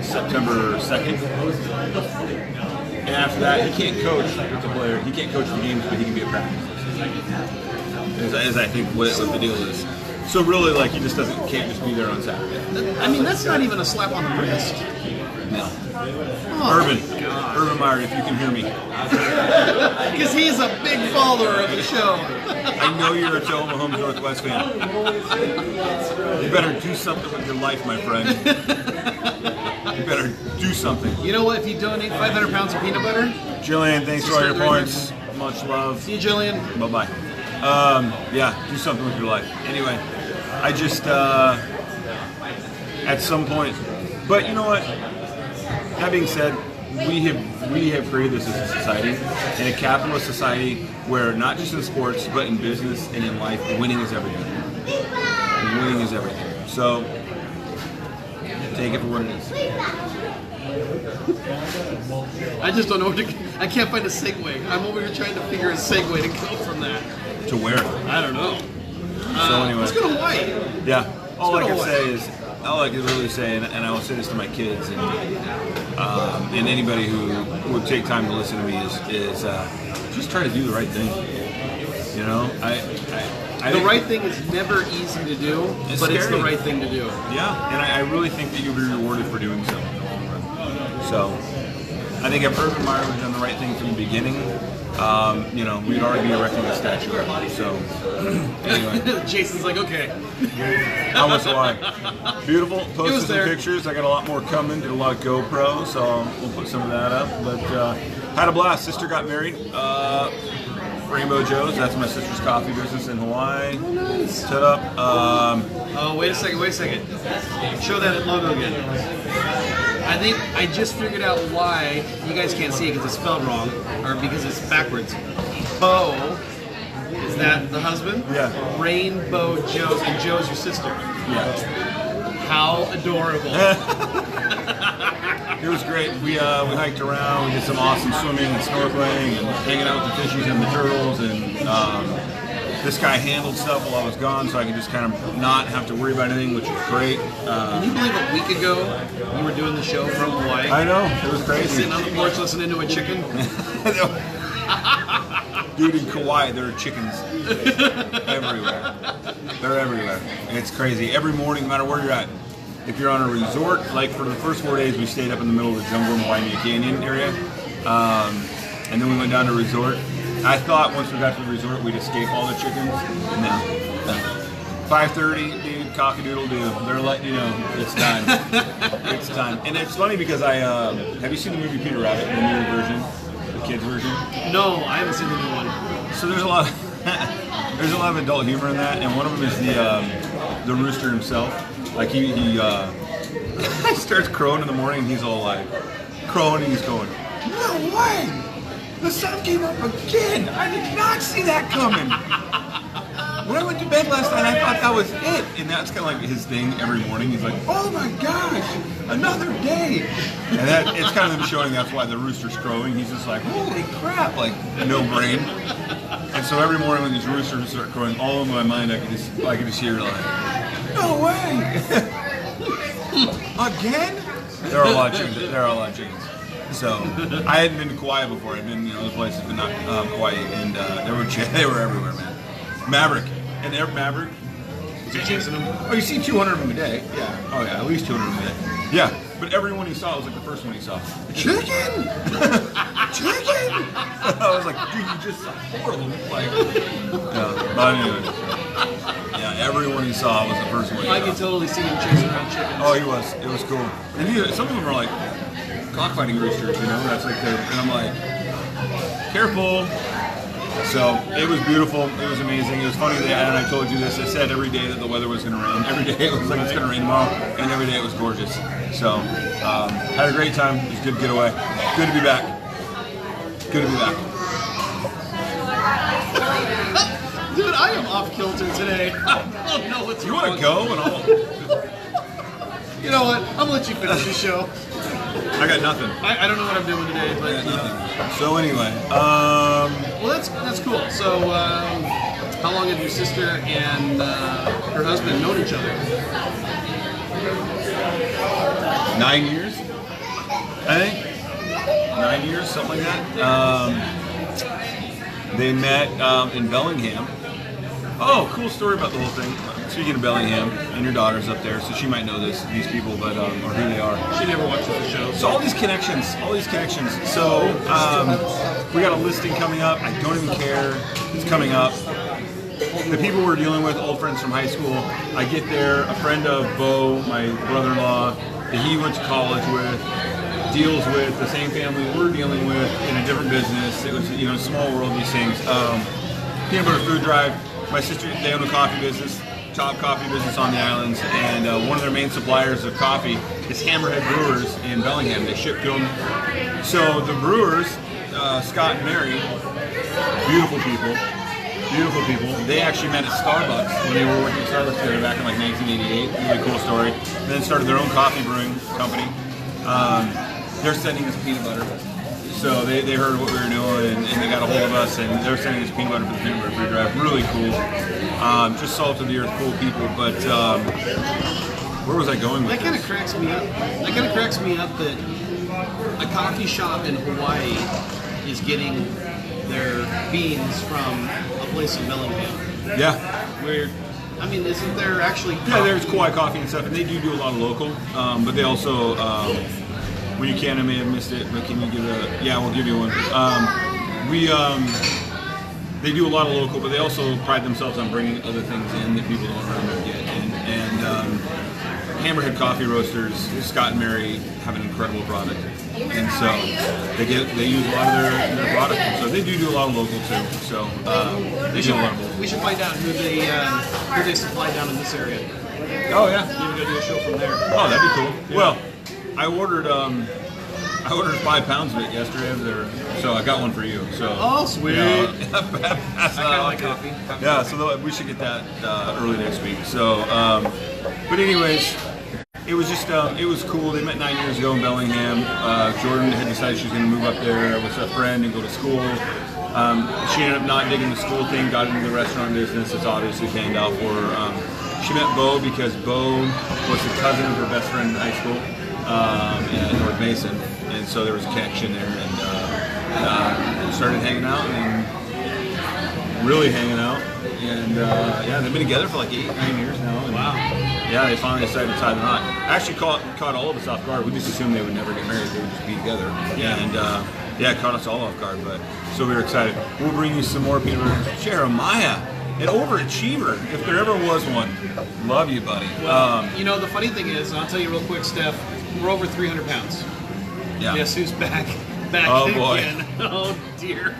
September 2nd. And after that, he can't coach with the player. He can't coach the games, but he can be a practice. Is I think what the deal is. So really, like, he just can't just be there on Saturday. I mean, that's not even a slap on the wrist. No. Oh, Urban Meyer, if you can hear me, Because he's a big follower of the show. I know you're a Joe Mahomes Northwest fan. You better do something with your life, my friend. You better do something. You know what? If you donate 500 pounds of peanut butter, Jillian, thanks for all your points. Much love. see you, Jillian. Bye-bye. Do something with your life. Anyway, I just, at some point, but you know what? That being said, we have created this as a society, in a capitalist society where not just in sports, but in business and in life, winning is everything. Winning is everything. So, take it for what it is. I just don't know I can't find a segue. I'm over here trying to figure a segue to go from that. To where? I don't know. So anyway. Let's go to Hawaii. Yeah. All I go can to say is, all I can really say, and I will say this to my kids and anybody who would take time to listen to me is just try to do the right thing. You know, I The right thing is never easy to do, It's but it's the scary. right thing to do. Yeah, and I really think that you'll be rewarded for doing so in the long run. So, I think if Urban Meyer had done the right thing from the beginning, we'd already be erecting a statue. So, anyway. Jason's like, okay. How much do I? Beautiful. Posted some there. pictures. I got a lot more coming. Did a lot of GoPro, so we'll put some of that up. But had a blast. Sister got married. Rainbow Joe's. That's my sister's coffee business in Hawaii. Oh, nice. Set up. Oh, wait a second. Show that logo again. I think I just figured out why you guys can't see it because it's spelled wrong, or because it's backwards. Bo, is that the husband? Yeah. Rainbow Joe's, and Joe's your sister. Yeah. How adorable. It was great. We hiked around. We did some awesome swimming and snorkeling and hanging out with the fishies and the turtles. And this guy handled stuff while I was gone, so I could just kind of not have to worry about anything, which was great. Can you believe a week ago you were doing the show from Hawaii? I know, it was crazy. Sitting on the porch listening to a chicken. Dude, in Kauai, there are chickens everywhere. They're everywhere. It's crazy. Every morning, no matter where you're at, if you're on a resort, like for the first 4 days, we stayed up in the middle of the jungle in the Waimea Canyon area, and then we went down to a resort. I thought once we got to the resort, we'd escape all the chickens. No. 5:30, dude, cock-a-doodle-doo. They're letting you know it's time. It's time. And it's funny because have you seen the movie Peter Rabbit, the new version, the kids version? No, I haven't seen the new one. So there's a lot of adult humor in that, and one of them is the rooster himself. Like he starts crowing in the morning, and he's all like crowing, and he's going, "No way! The sun came up again! I did not see that coming." When I went to bed last night, I thought that was it, and that's kind of like his thing every morning. He's like, "Oh my gosh, another day!" And it's kind of him showing that's why the rooster's crowing. He's just like, "Holy crap!" Like no brain. And so every morning when these roosters start crowing, all in my mind I could just hear like, "No way! Again?" There are a lot of chickens. So I hadn't been to Kauai before. I'd been other places, but not Kauai, and they were everywhere, man. Maverick. Maverick. Was he chasing them? Oh, you see 200 of them a day. Yeah. Oh yeah, at least 200 of them a day. Yeah. But every one he saw was like the first one he saw. Chicken! Chicken! I was like, dude, you just saw 4 of them. Like, yeah. But anyways. Yeah, everyone he saw was the first one he saw. I could totally see him chasing around chickens. Oh, he was. It was cool. And some of them are like cockfighting roosters, That's like and I'm like, careful. So it was beautiful. It was amazing. It was funny that, and I told you this, I said every day that the weather was going to rain. Every day it was like it's going to rain tomorrow, and every day it was gorgeous. So had a great time. It was a good getaway. Good to be back. Good to be back. Dude, I am off kilter today. I don't know what's You wrong. want to go? And I'll... You know what? I'm going to let you finish the show. I got nothing. I don't know what I'm doing today, but I got nothing. So anyway, well, that's cool. So, how long have your sister and her husband known each other? 9 years, I think. 9 years, something like that. They met in Bellingham. Oh, cool story about the whole thing. Speaking of Bellingham, and your daughter's up there, so she might know these people, but or who they are. She never watches the show. So all these connections. So we got a listing coming up. I don't even care. It's coming up. The people we're dealing with, old friends from high school. I get there, a friend of Bo, my brother-in-law, that he went to college with, deals with the same family we're dealing with in a different business. It was small world, these things. Peanut Butter Food Drive. My sister, they own a coffee business. Top coffee business on the islands, and one of their main suppliers of coffee is Hammerhead Brewers in Bellingham. They ship to them. So the brewers, Scott and Mary, beautiful people. They actually met at Starbucks when they were working at Starbucks together back in like 1988. Really cool story. And then started their own coffee brewing company. They're sending us peanut butter. So they heard what we were doing, and they got a hold of us, and they're sending us peanut butter for the Peanut Butter Food Drive. Really cool. Just salt of the earth, cool people. But where was I going with that? Kind of cracks me up. That kind of cracks me up that a coffee shop in Hawaii is getting their beans from a place in Bellingham. Yeah. Where, I mean, isn't there actually coffee? Yeah, there's Kauai coffee and stuff, and they do a lot of local. But they also, when you can, I may have missed it, but can you give yeah, we'll give you one. They do a lot of local, but they also pride themselves on bringing other things in that people don't around there get. And Hammerhead Coffee Roasters, Scott and Mary have an incredible product, and so they use a lot of their product. And so they do a lot of local too. So they do a lot of local. We should find out who they supply down in this area. Oh yeah, Maybe go do a show from there. Oh, that'd be cool. Yeah. Well, I ordered 5 pounds of it yesterday, so I got one for you. So oh, sweet. Yeah, I kind of like coffee. Yeah, so we should get that early next week. So, but anyways, it was just it was cool. They met 9 years ago in Bellingham. Jordan had decided she was going to move up there with a friend and go to school. She ended up not digging the school thing, got into the restaurant business. It's obviously panned out for her. She met Bo because Bo was the cousin of her best friend in high school at North Mason, and so there was a connection there, and started hanging out and really hanging out. And yeah, they've been together for like 8-9 years now. And, Wow. Yeah, they finally decided to tie the knot. Actually, caught all of us off guard. We just assumed they would never get married; they would just be together. Yeah. And yeah, it caught us all off guard. But so we were excited. We'll bring you some more people. Jeremiah, an overachiever, if there ever was one. Love you, buddy. Well, you know, the funny thing is, I'll tell you real quick, Steph, we're over 300 pounds. Yeah. Guess who's back Oh, boy. again? Oh, dear.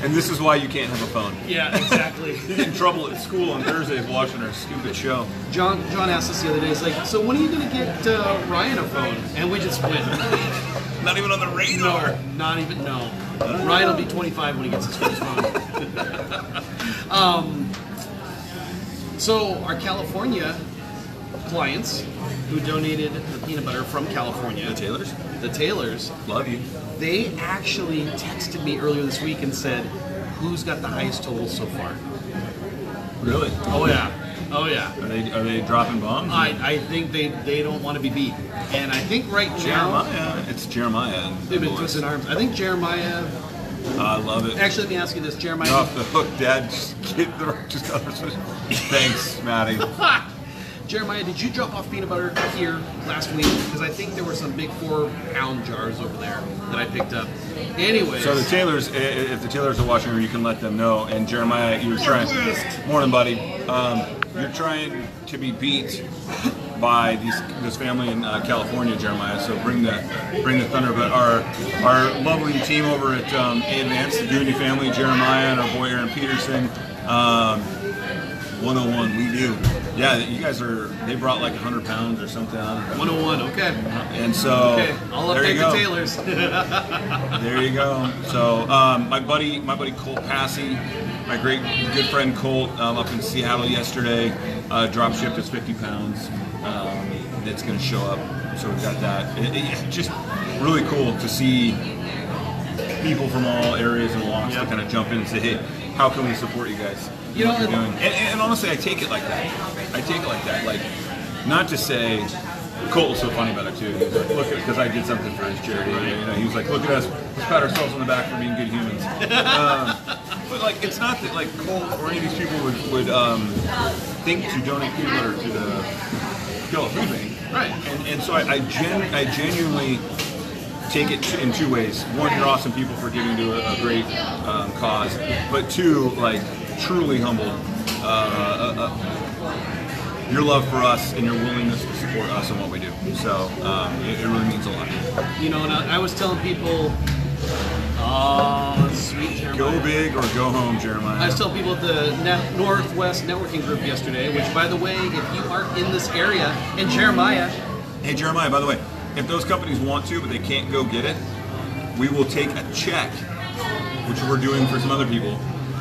And this is why you can't have a phone. Yeah, exactly. You get in trouble at school on Thursdays watching our stupid show. John asked us the other day, he's like, so when are you going to get Ryan a phone? And we just went, Not even on the radar. no, not even, no. Ryan will be 25 when he gets his first phone. So our California clients who donated the peanut butter from California, The Taylors, love you. They actually texted me earlier this week and said, who's got the highest total so far? Really? Oh yeah. Oh yeah. Are they dropping bombs? I think they don't want to be beat. And I think right now Jeremiah. It's Jeremiah. they've been twisting arms. I think Jeremiah, I love it. actually let me ask you this, Jeremiah. You're off the hook, Dad. Just Thanks, Maddie. Jeremiah, did you drop off peanut butter here last week? Because I think there were some big 4-pound jars over there that I picked up. Anyways. So the Taylors, if the Taylors are watching, you can let them know. And Jeremiah, you're trying. Morning, buddy. You're trying to be beat by this family in California, Jeremiah. So bring the thunder. But our lovely team over at A-Advance, the Dooney family, Jeremiah and our boy Aaron Peterson. 101, we do. Yeah, you guys they brought like 100 pounds or something. 101, okay. And so, Okay, I'll there you update go. the Taylors. There you go. So, my buddy Colt Passy, my great good friend Colt, up in Seattle yesterday, drop shipped us 50 pounds. That's going to show up. So we've got that. It's just really cool to see people from all areas and walks to kind of jump in and say, hey, how can we support you guys? You know, what you're doing. And honestly, I take it like that. Like, not to say, Colt was so funny about it too. He was like, look, because I did something for his charity. You know, he was like, look at us, let's pat ourselves on the back for being good humans. But like, it's not that like Colt or any of these people would think to donate peanut butter to the Kill Food Bank. Right. And so I genuinely take it in two ways. One, you're awesome people for giving to a great cause. But two, like, truly humbled. Your love for us and your willingness to support us and what we do. So it really means a lot. You know, and I was telling people, oh, sweet Jeremiah. Go big or go home, Jeremiah. I was telling people at the Northwest Networking Group yesterday, which, by the way, if you aren't in this area, and Jeremiah. Hey, Jeremiah, by the way, if those companies want to, but they can't go get it, we will take a check, which we're doing for some other people,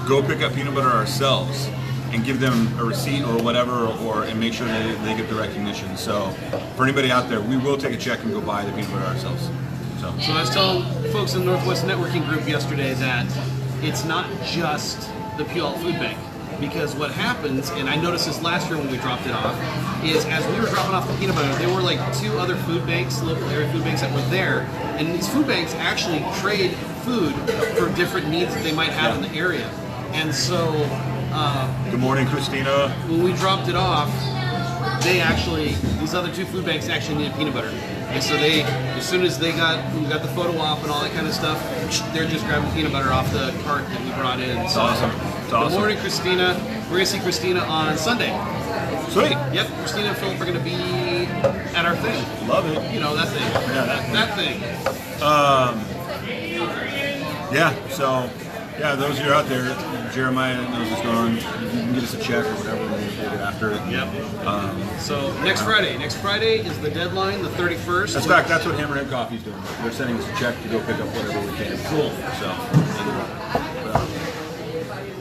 go pick up peanut butter ourselves and give them a receipt or whatever, and make sure they get the recognition. So for anybody out there, we will take a check and go buy the peanut butter ourselves. So I was telling folks in the Northwest Networking Group yesterday that it's not just the Puyallup Food Bank. Because what happens, and I noticed this last year when we dropped it off, is as we were dropping off the peanut butter, there were like 2 other food banks, local area food banks that were there, and these food banks actually trade food for different needs that they might have in the area. And so, good morning, Christina. when we dropped it off, these other 2 food banks actually needed peanut butter. And so as soon as we got the photo op and all that kind of stuff, they're just grabbing peanut butter off the cart that we brought in. It's So, awesome. It's awesome. Good morning, Christina. We're going to see Christina on Sunday. Sweet. Yep, Christina and Philip are going to be at our thing. Love it. You know, that thing. Yeah, that thing. Yeah, so, yeah, those of you out there, Jeremiah knows what's going on. You can get us a check or whatever, and we'll get it after it. Yep. So next Friday is the deadline, the 31st. In fact, that's what Hammerhead Coffee's doing. They're sending us a check to go pick up whatever we can. Cool. So,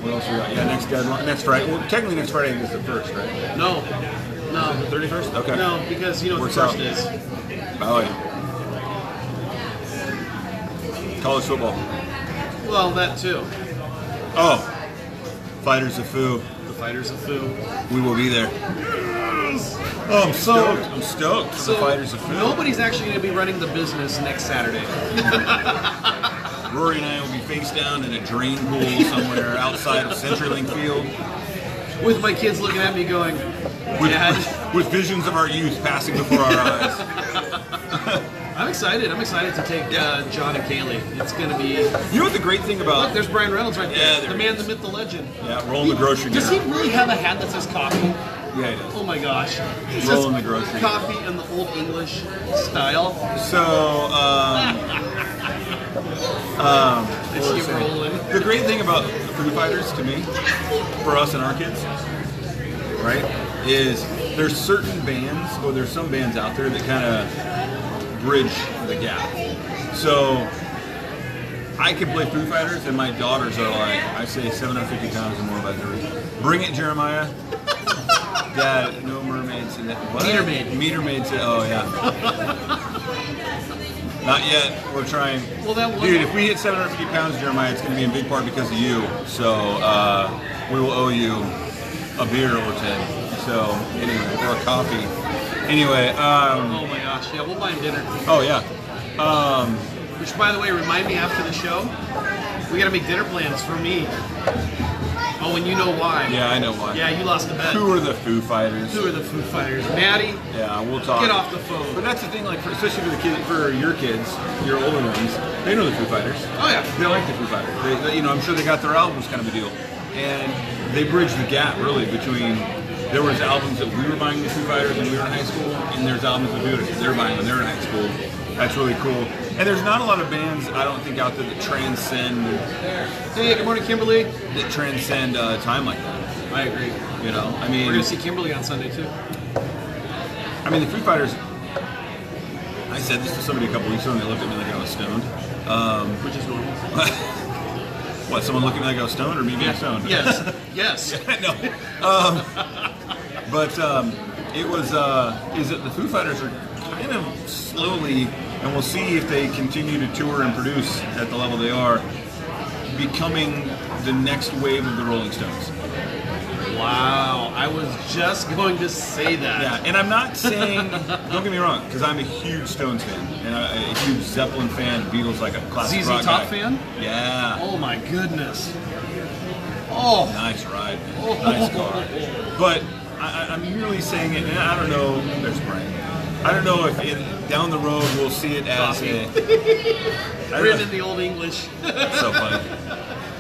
what else we got? Yeah, next Friday. Well, technically next Friday is the 1st, right? No, No. Is it the 31st? Okay. No, because you know what Works the out. first is. Oh, yeah. College football. Well, that too. Oh, Fighters of Foo. The Fighters of Foo. We will be there. Oh, I'm stoked. I'm stoked for the Fighters of Foo. Nobody's actually going to be running the business next Saturday. Rory and I will be face down in a drain pool somewhere outside of CenturyLink Field. With my kids looking at me going, Dad. With visions of our youth passing before our eyes. I'm excited. I'm excited to take John and Kaylee. It's going to be... You know what the great thing about... Look, there's Brian Reynolds right there. Yeah, there the he man, is. the myth, the legend. Yeah, rolling the grocery Does he getter. really have a hat that says coffee? Yeah, he does. Oh my gosh. It Rolling says the grocery. coffee in the old English style. So, I what see was him I saying? rolling. The great thing about Foo Fighters to me, for us and our kids, right, is there's certain bands, or there's some bands out there that kind of bridge the gap. So I can play Foo Fighters, and my daughters are like, I say 750 pounds and more by the Bring it, Jeremiah. Dad, no mermaids in that. What? Meter maid. Meter maid said, oh yeah. Not yet. We're trying. Well, that was... Dude, if we hit 750 pounds, Jeremiah, it's going to be in big part because of you. So we will owe you a beer or 10. So anyway, or a coffee. Anyway. oh my gosh. Yeah, we'll buy him dinner. Oh yeah. Which, by the way, remind me after the show, we got to make dinner plans for me. Oh, and you know why. Yeah, I know why. Yeah, you lost the bet. Who are the Foo Fighters? Who are the Foo Fighters? Maddie, Yeah, we'll talk. get off the phone. But that's the thing, like, especially for the kids, for your kids, your older ones, they know the Foo Fighters. Oh, yeah. They like the Foo Fighters. They, I'm sure they got their albums, kind of a deal, and they bridge the gap really between. There was albums that we were buying the Foo Fighters when we were in high school, and there's albums that they're buying when they're in high school. That's really cool. And there's not a lot of bands, I don't think, out there that transcend. Hey, good morning, Kimberly. That transcend time like that. I agree. You know, I mean, We're going to see Kimberly on Sunday, too. I mean, the Foo Fighters. I said this to somebody a couple weeks ago, and they looked at me like I was stoned. Which is normal. What? Someone looking at me like I was stoned, or me being stoned? Yes. Yes. No. But it was. Is that the Foo Fighters are kind of slowly, and we'll see if they continue to tour and produce at the level they are, becoming the next wave of the Rolling Stones. Wow. I was just going to say that. Yeah, and I'm not saying, don't get me wrong, because I'm a huge Stones fan, and a huge Zeppelin fan, Beatles, like a classic ZZ rock Top guy. fan? Yeah. Oh, my goodness. Oh. Nice ride, man. Nice car. But I'm merely saying it, and I don't know, there's Brian. I don't know if down the road we'll see it as Written in the old English. So funny.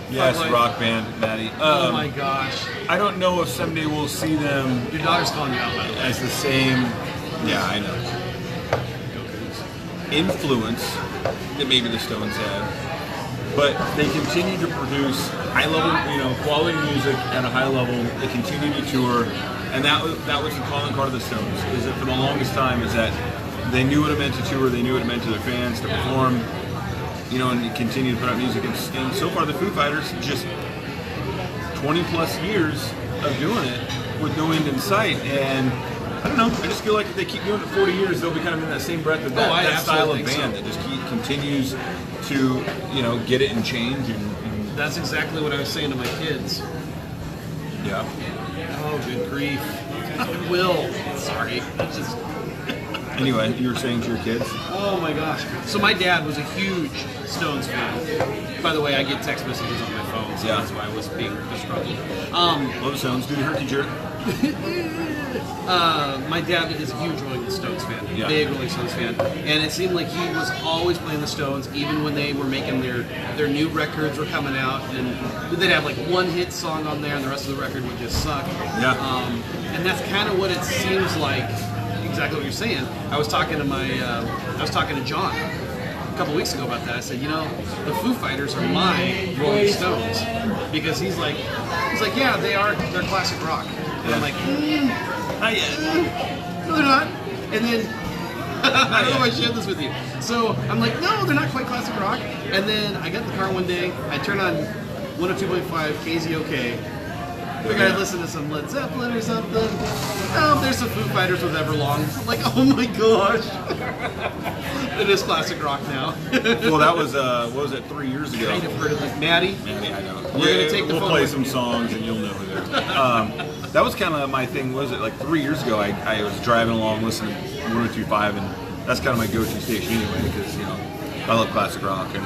Yes, Funny. rock band, Maddie. Oh my gosh. I don't know if someday we'll see them Your daughter's calling you out, by the way. as the same, yeah, I know, influence that maybe the Stones had, but they continue to produce high level, quality music at a high level. They continue to tour, and that was the calling card of the Stones. Is that for the longest time is that they knew what it meant to tour, they knew what it meant to their fans to perform, and continue to put out music. And so far, the Foo Fighters, just 20 plus years of doing it with no end in sight. And I don't know, I just feel like if they keep doing it 40 years, they'll be kind of in that same breath of that style of band that just continues to, get it and change. And That's exactly what I was saying to my kids. yeah. Oh, good grief. Will. Sorry. That's just... Anyway, you were saying to your kids? Oh my gosh. So my dad was a huge Stones fan. By the way, I get text messages on my phone, so Yeah. that's why I was being disrupted. Love the Stones, do the herky jerk. My dad is a huge Rolling Stones fan, Yeah. big Rolling Stones fan, and it seemed like he was always playing the Stones, even when they were making their new records were coming out, and they'd have like one hit song on there, and the rest of the record would just suck. Yeah. And that's kind of what it seems like. Exactly what you're saying. I was talking to John a couple weeks ago about that. I said, the Foo Fighters are my Rolling Stones, because he's like, yeah, they're classic rock. And I'm like, Not yet. no, they're not. And then I don't know if I shared this with you. So I'm like, no, they're not quite classic rock. And then I got in the car one day. I turned on 102.5 KZOK, Figured I'd listen to some Led Zeppelin or something. There's some Foo Fighters with Everlong. I'm like, oh my gosh. It is classic rock now. Well, that was, what was it, 3 years ago? Kind of heard of it. Maddie? Maddie, I know. We're going to take the We'll phone play with some you. songs and you'll know who they are. That was kind of my thing, was it like 3 years ago, I was driving along listening to 102.5, and that's kind of my go-to station anyway, because, you know, I love classic rock. And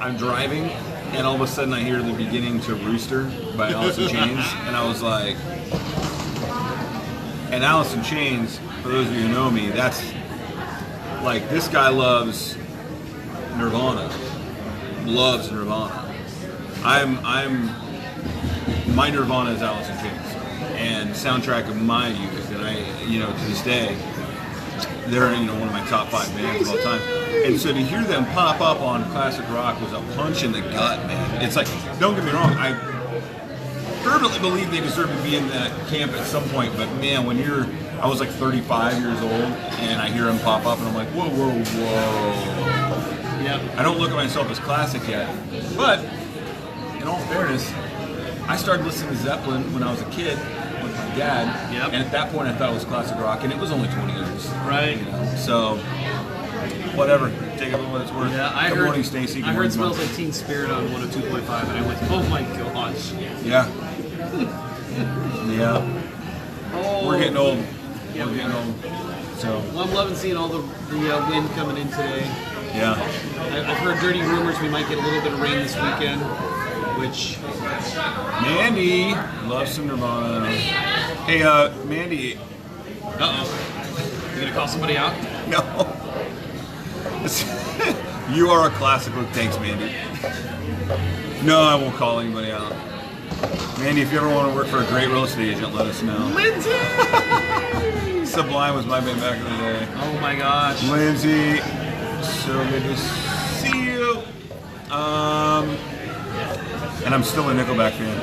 I'm driving, and all of a sudden I hear the beginning to Rooster by Alice in Chains, and I was like, and Alice in Chains, for those of you who know me, that's like, this guy loves Nirvana. Loves Nirvana. My Nirvana is Alice in Chains, and soundtrack of my youth, and I, you know, to this day, they're, you know, one of my top 5 bands of all time. And so to hear them pop up on classic rock was a punch in the gut, man. It's like, don't get me wrong, I fervently believe they deserve to be in that camp at some point, but man, I was like 35 years old, and I hear them pop up, and I'm like, whoa, whoa, whoa. Yep. I don't look at myself as classic yet, but in all fairness, I started listening to Zeppelin when I was a kid with my dad, Yep. and at that point I thought it was classic rock, and it was only 20 years. Right. You know? So, whatever. Take it for what it's worth. Yeah, I Good heard. morning, Stacy. Good I heard morning, Smells Mom. Like Teen Spirit on 102.5, and I went, oh my gosh. Yeah. Yeah. Oh. We're getting old. Yeah, We're we getting are. old. So, Well, I'm loving seeing all the wind coming in today. yeah. I've heard dirty rumors we might get a little bit of rain this weekend, which Mandy loves some Nirvana. Hey, Mandy. uh-oh. You gonna call somebody out? No. You are a classical. Thanks, Mandy. No, I won't call anybody out. Mandy, if you ever want to work for a great real estate agent, let us know. Lindsay! Sublime was my band back in the day. Oh my gosh. Lindsay, so good to see you. And I'm still a Nickelback fan.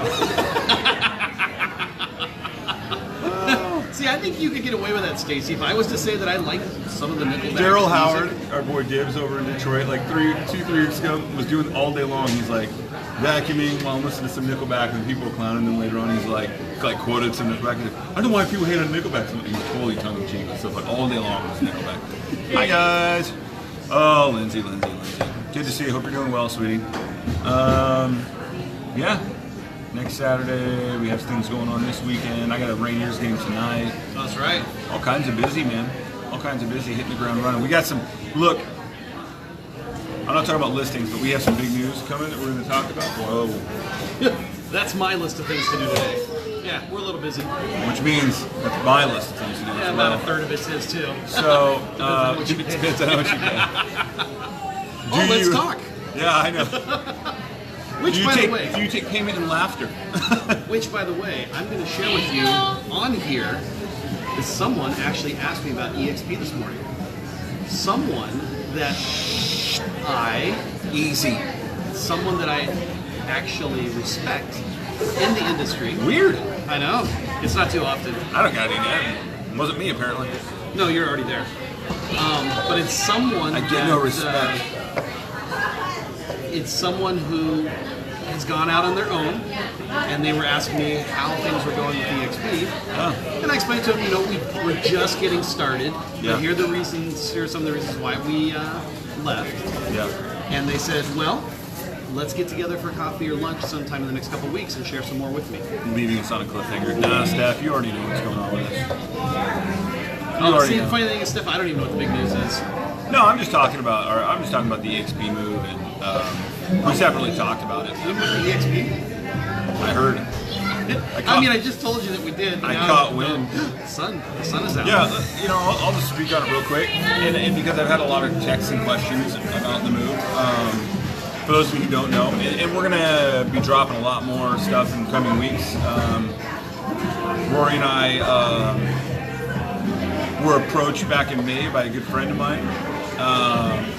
See, I think you could get away with that, Stacy. If I was to say that I like some of the Nickelback Daryl music- Howard, our boy Dibs over in Detroit, like 3 weeks ago, was doing all day long. He's like vacuuming while I'm listening to some Nickelback, and people were clowning him. Later on, he's like quoted some Nickelback. He's like, I don't know why people hate on Nickelback. He's totally tongue in cheek and stuff, but all day long was Nickelback. Hi guys. Oh, Lindsay. Good to see you. Hope you're doing well, sweetie. Yeah. Next Saturday, we have things going on this weekend. I got a Rangers game tonight. That's right. All kinds of busy, man. All kinds of busy, hitting the ground running. We got some, look, I'm not talking about listings, but we have some big news coming that we're going to talk about. Whoa. That's my list of things to do today. Yeah, we're a little busy. Which means that's my list of things to do. Yeah, as about well. a third of it is too. So, what you can do. depends on how much you can. Oh, let's talk. Yeah, I know. Which, Do by you the way, take payment in laughter? which, by the way, I'm going to share with you on here is someone actually asked me about EXP this morning. Someone that someone that I actually respect in the industry. Weird. I know. It's not too often. I don't got any that. Wasn't me, apparently. No, you're already there. But it's someone I get that, no respect. It's someone who has gone out on their own, and they were asking me how things were going with EXP. Oh. And I explained to them, we're just getting started. Yeah. But here are some of the reasons why we left. Yeah. And they said, well, let's get together for coffee or lunch sometime in the next couple of weeks and share some more with me. Leaving us on a cliffhanger. Nah, Steph, you already know what's going on with us. See, the funny thing is, Steph, I don't even know what the big news is. No, I'm just talking about the EXP move, and we separately talked about it. You remember the EXP? I heard. I just told you that we did. I caught wind. The sun is out. Yeah, I'll just speak on it real quick, and because I've had a lot of texts and questions about the move. For those of you who don't know, and we're gonna be dropping a lot more stuff in coming weeks. Rory and I were approached back in May by a good friend of mine.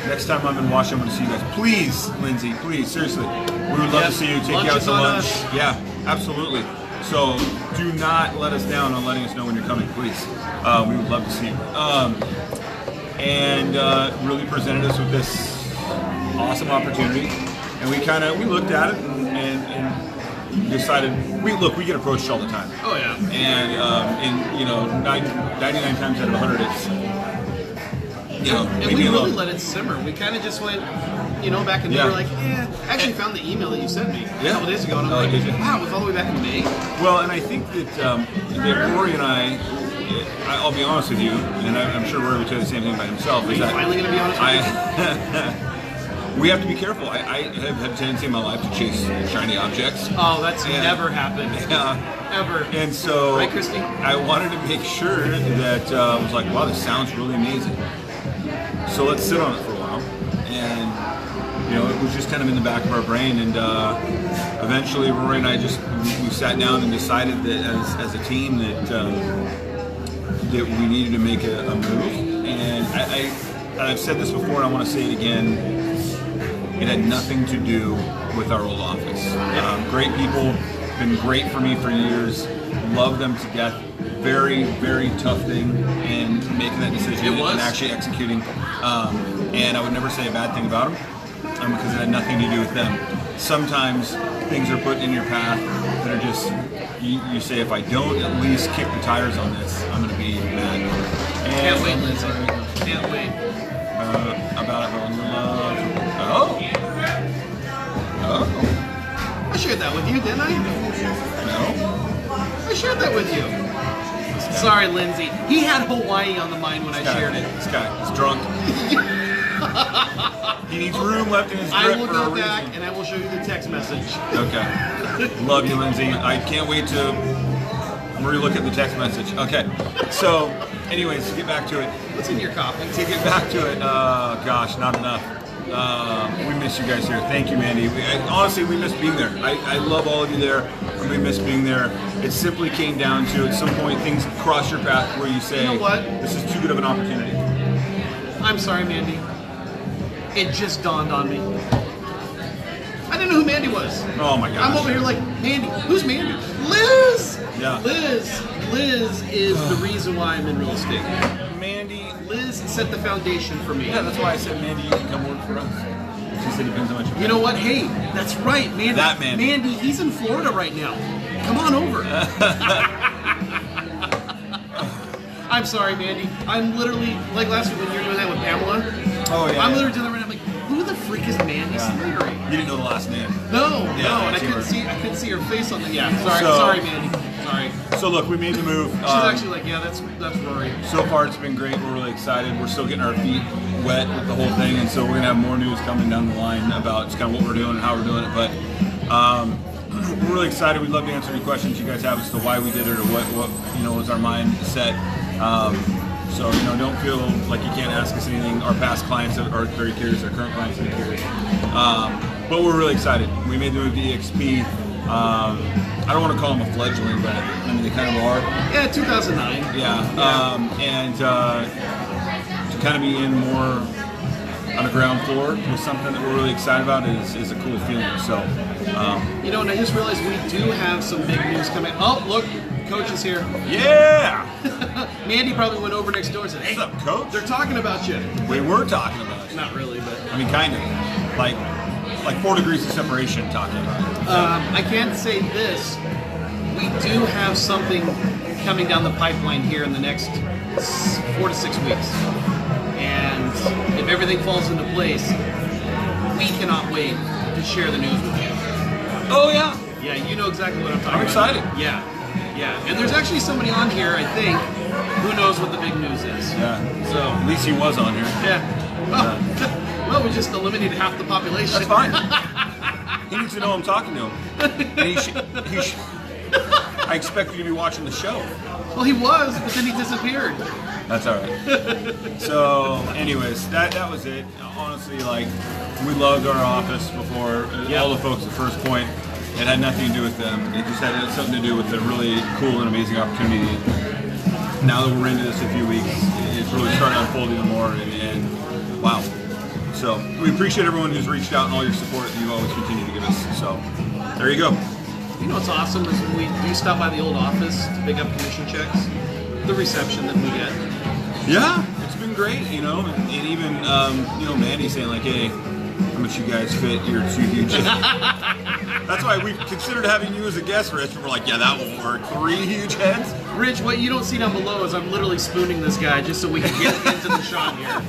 Next time I'm in Washington, I'm going to see you guys. Please, Lindsay, please, seriously. We would love to see you. Take Lunch you out is to on lunch. us. Yeah, absolutely. So do not let us down on letting us know when you're coming, please. We would love to see you. And really presented us with this awesome opportunity. And we looked at it and decided we get approached all the time. Oh yeah. And you know, 99 times out of 100, it's and we really let it simmer. We kind of just went, back in May. We're like, I actually found the email that you sent me a couple days ago, and I'm like, wow, it was all the way back in May. Well, and I think that Rory and I'll be honest with you, and I'm sure Rory would tell you the same thing about himself. Are you finally going to be honest with me? We have to be careful. I have had a tendency in my life to chase shiny objects. Oh, that's never happened. Ever. And so right, Christy? I wanted to make sure that I was like, wow, this sounds really amazing. So let's sit on it for a while. And, it was just kind of in the back of our brain. And eventually Rory and I we sat down and decided that as a team that we needed to make a move. And I've said this before and I want to say it again. It had nothing to do with our old office. Great people, been great for me for years. Love them to death. Very, very tough thing in making that decision and actually executing. And I would never say a bad thing about them because it had nothing to do with them. Sometimes things are put in your path that are just, you say, if I don't at least kick the tires on this, I'm going to be mad. Can't wait, Lindsay. Can't wait. About it, Oh. I shared that with you, didn't I? No. I shared that with you. Sorry, Lindsay. He had Hawaii on the mind when I shared it. This guy is drunk. He needs room left in his grip. I will go back and I will show you the text message. Okay. Love you, Lindsay. I can't wait to relook at the text message. Okay. So, anyways, to get back to it. What's in your coffee? To get back to it, gosh, not enough. We miss you guys here. Thank you, Mandy. Honestly, we miss being there. I love all of you there. We miss being there. It simply came down to, at some point, things cross your path where you say, you know what? This is too good of an opportunity. I'm sorry, Mandy. It just dawned on me. I didn't know who Mandy was. Oh my gosh. I'm over here like, Mandy. Who's Mandy? Liz! Yeah. Liz is the reason why I'm in real estate. Mandy. Liz set the foundation for me. Yeah, that's why I said, Mandy, you can come work for us. She said, depends how much you know what? Hey, that's right, Mandy. That Mandy. Mandy, he's in Florida right now. Come on over. I'm sorry, Mandy. I'm literally, like last week when you were doing that with Pamela. Oh, yeah. I'm literally doing that right now. I'm like, who the freak is Mandy Slattery? You didn't know the last name. No, Yeah, and I couldn't see her face on the. Yeah, sorry, So- sorry, Mandy. Sorry. So look, we made the move. She's actually like, yeah, that's Rory. So far, it's been great. We're really excited. We're still getting our feet wet with the whole thing, and so we're gonna have more news coming down the line about just kind of what we're doing and how we're doing it. But we're really excited. We'd love to answer any questions you guys have as to why we did it or what was our mindset. So don't feel like you can't ask us anything. Our past clients are very curious. Our current clients are curious. But we're really excited. We made the move to EXP. I don't want to call them a fledgling, but I mean they kind of are. Yeah, 2009. Yeah. And to kind of be in more on the ground floor with something that we're really excited about is a cool feeling. So, and I just realized we do have some big news coming. Oh, look, Coach is here. yeah. Mandy probably went over next door and said, "Hey, What's up, Coach? they're talking about you." We were talking about it. Not really, but I mean, kind of. Like 4 degrees of separation talking about it. I can't say this. We do have something coming down the pipeline here in the next 4 to 6 weeks. And if everything falls into place, we cannot wait to share the news with you. Oh, yeah. Yeah, you know exactly what I'm talking I'm about. excited. Yeah. And there's actually somebody on here, I think, who knows what the big news is. Yeah. So At least he was on here. yeah. Well, we just eliminated half the population. That's fine. He needs to know I'm talking to him. And he should. I expect you to be watching the show. Well, he was, but then he disappeared. That's all right. So, anyways, that was it. Honestly, we loved our office before. Yeah. All the folks at First Point, it had nothing to do with them. It just had something to do with a really cool and amazing opportunity. Now that we're into this a few weeks, it's really starting to unfold even more. And wow. So we appreciate everyone who's reached out and all your support that you've always continued to give us. So there you go. You know what's awesome is when we do stop by the old office to pick up commission checks, the reception that we get. Yeah, it's been great, and even Mandy saying like, hey, how much you guys fit? You're too huge. That's why we considered having you as a guest, Rich. And we're like, yeah, that will work. 3 huge heads. Rich, what you don't see down below is I'm literally spooning this guy just so we can get into the shot here.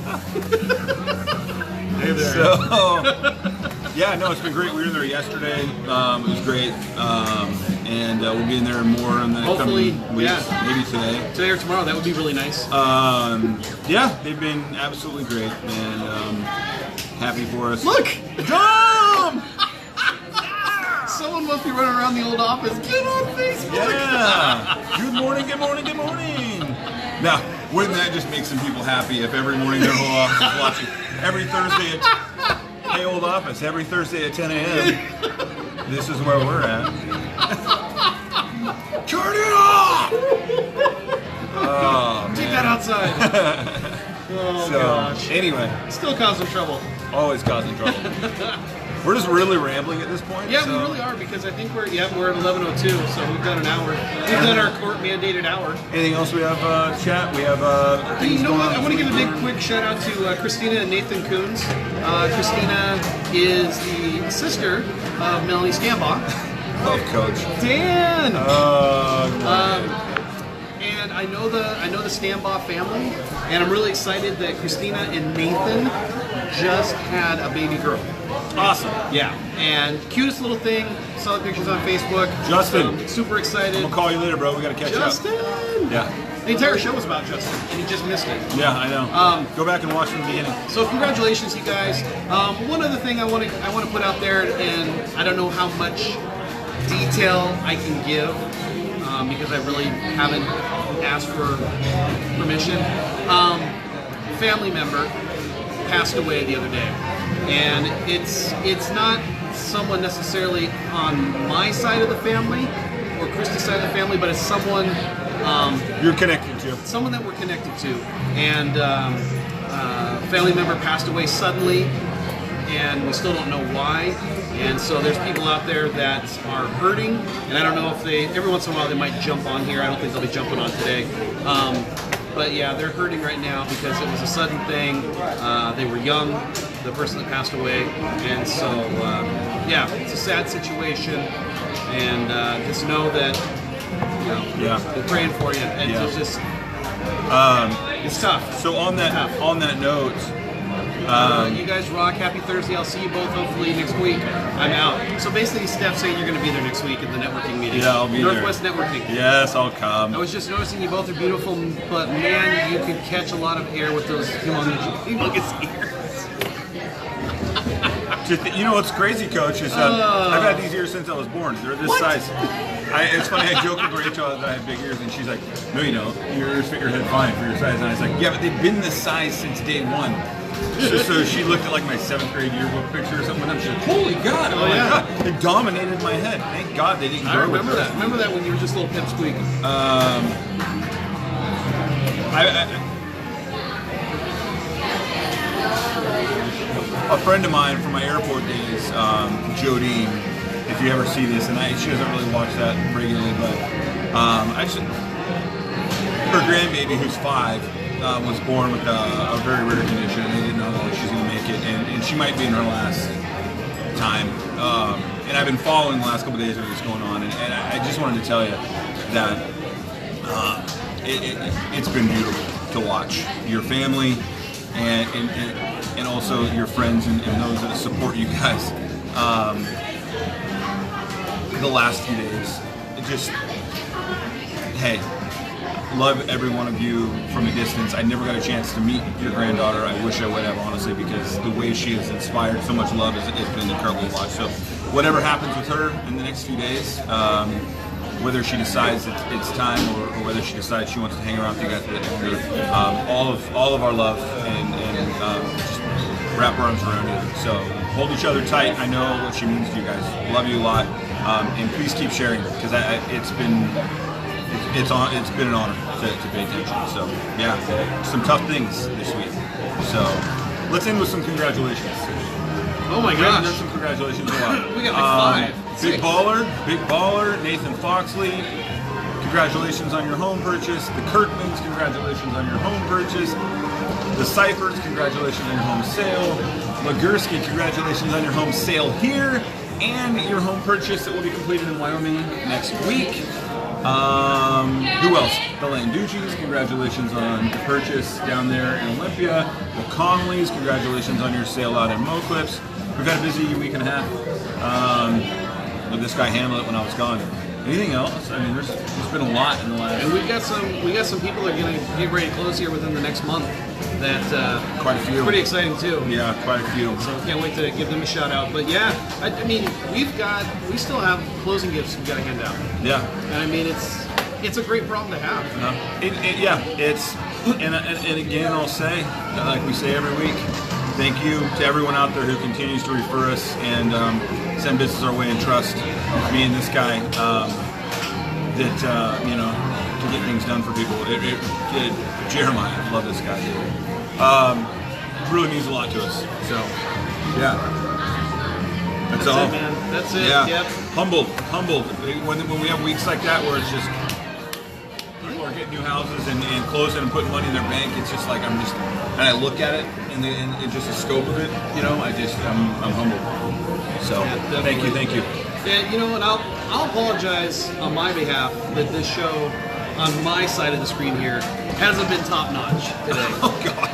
Hey there. So, yeah, no, it's been great. We were there yesterday. It was great. And we'll be in there more in the Hopefully, coming weeks. yeah. Maybe today. Today or tomorrow, that would be really nice. Yeah, they've been absolutely great. And happy for us. Look! Tom! Someone must be running around the old office. Get on Facebook! Yeah! Good morning, good morning, good morning! Now, wouldn't that just make some people happy if every morning their whole office is watching? Every Thursday at... Hey, old office, every Thursday at 10 a.m. This is where we're at. Turn it off! Oh, Take man. that outside. Oh, So, gosh. anyway, Still causing trouble. always causing trouble. We're just really rambling at this point. Yeah, so. we really are because I think we're at 11:02, so we've done an hour. We've done our court mandated hour. Anything else we have chat? We have Hey, things you know going what? on I want to this give a big week. quick shout out to Christina and Nathan Coons. Christina is the sister of Melanie Scambaugh. Love Coach. Dan. Oh, And I know the Scambaugh family, and I'm really excited that Christina and Nathan just had a baby girl. awesome. Yeah, and cutest little thing. Saw the pictures on Facebook. Justin. Super excited. I'm gonna call you later, bro. We gotta catch Justin. up. Yeah. The entire show was about Justin, and you just missed it. Yeah, I know. Go back and watch from the beginning. So congratulations, you guys. One other thing I want to put out there, and I don't know how much detail I can give because I really haven't asked for permission. Family member passed away the other day, and it's not someone necessarily on my side of the family or Christy's side of the family, but it's someone. You're connected to. Someone that we're connected to, and family member passed away suddenly, and we still don't know why. And so there's people out there that are hurting, and I don't know if every once in a while they might jump on here. I don't think they'll be jumping on today. But yeah, they're hurting right now because it was a sudden thing. They were young, the person that passed away, and so yeah, it's a sad situation. And just know that Yeah. we're praying for you. And Yeah. it's just it's tough. So on that note, You guys rock. Happy Thursday. I'll see you both hopefully next week. I'm out. So basically, Steph saying you're going to be there next week at the networking meeting. Yeah, I'll be there. Northwest Networking. yes, I'll come. I was just noticing you both are beautiful, but man, you can catch a lot of air with those humongous ears. You know what's crazy, Coach, is I've had these ears since I was born. They're this size. It's funny, I joke with Rachel that I have big ears, and she's like, no, you don't. Your ears fit your head fine for your size. And I was like, yeah, but they've been this size since day one. So she looked at like my 7th grade yearbook picture or something, and she's like, holy God, oh yeah. my God. They dominated my head. Thank God they didn't grow I remember with that. Remember that when you were just a little pipsqueak. A friend of mine from my airport days, Jodine, if you ever see this, and she doesn't really watch that regularly, but her grandbaby, who's 5, was born with a very rare condition, and they didn't know that she's going to make it, and she might be in her last time. And I've been following the last couple of days of what's going on, and I just wanted to tell you that it's been beautiful to watch your family and also your friends and those that support you guys. The last few days, hey, love every one of you from a distance. I never got a chance to meet your granddaughter. I wish I would have, honestly, because the way she has inspired so much love has been incredible to watch. So whatever happens with her in the next few days, whether she decides it's time or whether she decides she wants to hang around with you guys a bit longer, all of our love and just wrap our arms around you. So hold each other tight. I know what she means to you guys. Love you a lot, and please keep sharing because it's been an honor to pay attention. So yeah, some tough things this week. So let's end with some congratulations. Oh my We haven't gosh. done some congratulations in a while. We got like 5. Big baller, Nathan Foxley. Congratulations on your home purchase. The Kirkmans, congratulations on your home purchase. The Cyphers, congratulations on your home sale. Magursky, congratulations on your home sale here. and your home purchase that will be completed in Wyoming next week. Who else? The Landucci's, congratulations on the purchase down there in Olympia. The Conleys, congratulations on your sale out in Moclips. We've had a busy week and a half. Let this guy handle it when I was gone. Anything else? I mean, there's been a lot in the last. And we got some people that are going to get ready to close here within the next month. That quite a few. Pretty exciting too. Yeah, quite a few. So can't wait to give them a shout out. But yeah, I mean, we still have closing gifts we got to hand out. Yeah. And I mean, it's a great problem to have. And again, I'll say, like we say every week, thank you to everyone out there who continues to refer us and send business our way and trust me and this guy to get things done for people. Jeremiah, love this guy. Really means a lot to us. So, yeah. That's all. It, man. That's it. Yeah. Yep. Humbled. When we have weeks like that where it's just people are getting new houses and closing and putting money in their bank, it's just like and I look at it and just the scope of it, I'm humbled. So Yeah, thank you. Yeah, you know, and I'll apologize on my behalf that this show on my side of the screen here hasn't been top notch today. Oh gosh.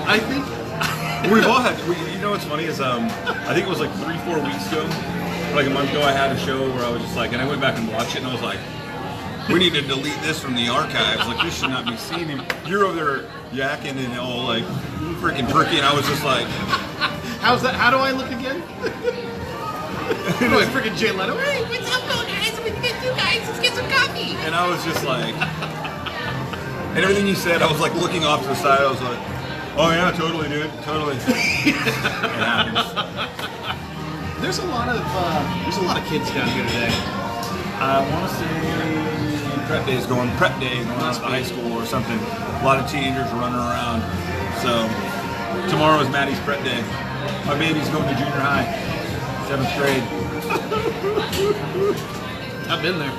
I think We've all had. You know what's funny is I think it was like 3-4 weeks ago, like a month ago, I had a show where I was just like, and I went back and watched it, and I was like, we need to delete this from the archives. Like, this should not be seen. You're over there yakking and all like freaking perky, and I was just like, how's that? How do I look again? Like freaking Jay Leno. Hey, what's up, guys? What you guys do, guys? Let's get some coffee. and I was just like, and everything you said, I was like looking off to the side. I was like, oh yeah, totally, dude, totally. It happens. There's a lot of kids down here today. I want to say prep day going out to high school or something. A lot of teenagers running around. So tomorrow is Maddie's prep day. My baby's going to junior high, 7th grade. I've been there.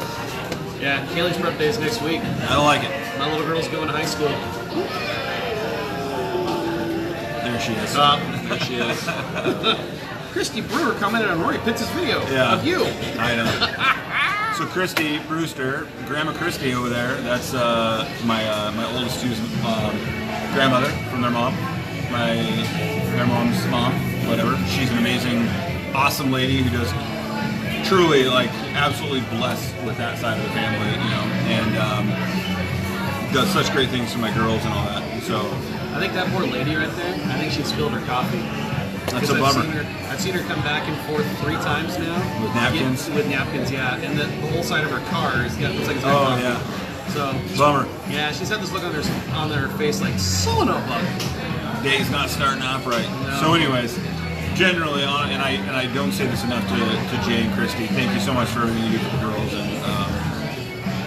Yeah, Kaylee's prep day is next week. I don't like it. My little girl's going to high school. There she is. There she is. Christy Brewer commented on Rory Pitts' video of you. I know. So Christy Brewster, Grandma Christy over there, that's my oldest two's grandmother from their mom. Their mom's mom, whatever. She's an amazing, awesome lady who does truly, like, absolutely blessed with that side of the family, and does such great things for my girls and all that. So I think that poor lady right there, I think she spilled her coffee. that's a bummer. I've seen her come back and forth 3 times now. With napkins? With napkins, yeah. And the whole side of her car looks like it's got coffee. Yeah. So Bummer. yeah, she's had this look on her face like, son of a. Day's not starting off right. No. So anyways, generally, and I don't say this enough to Jay and Christy, thank you so much for everything you do for the girls. And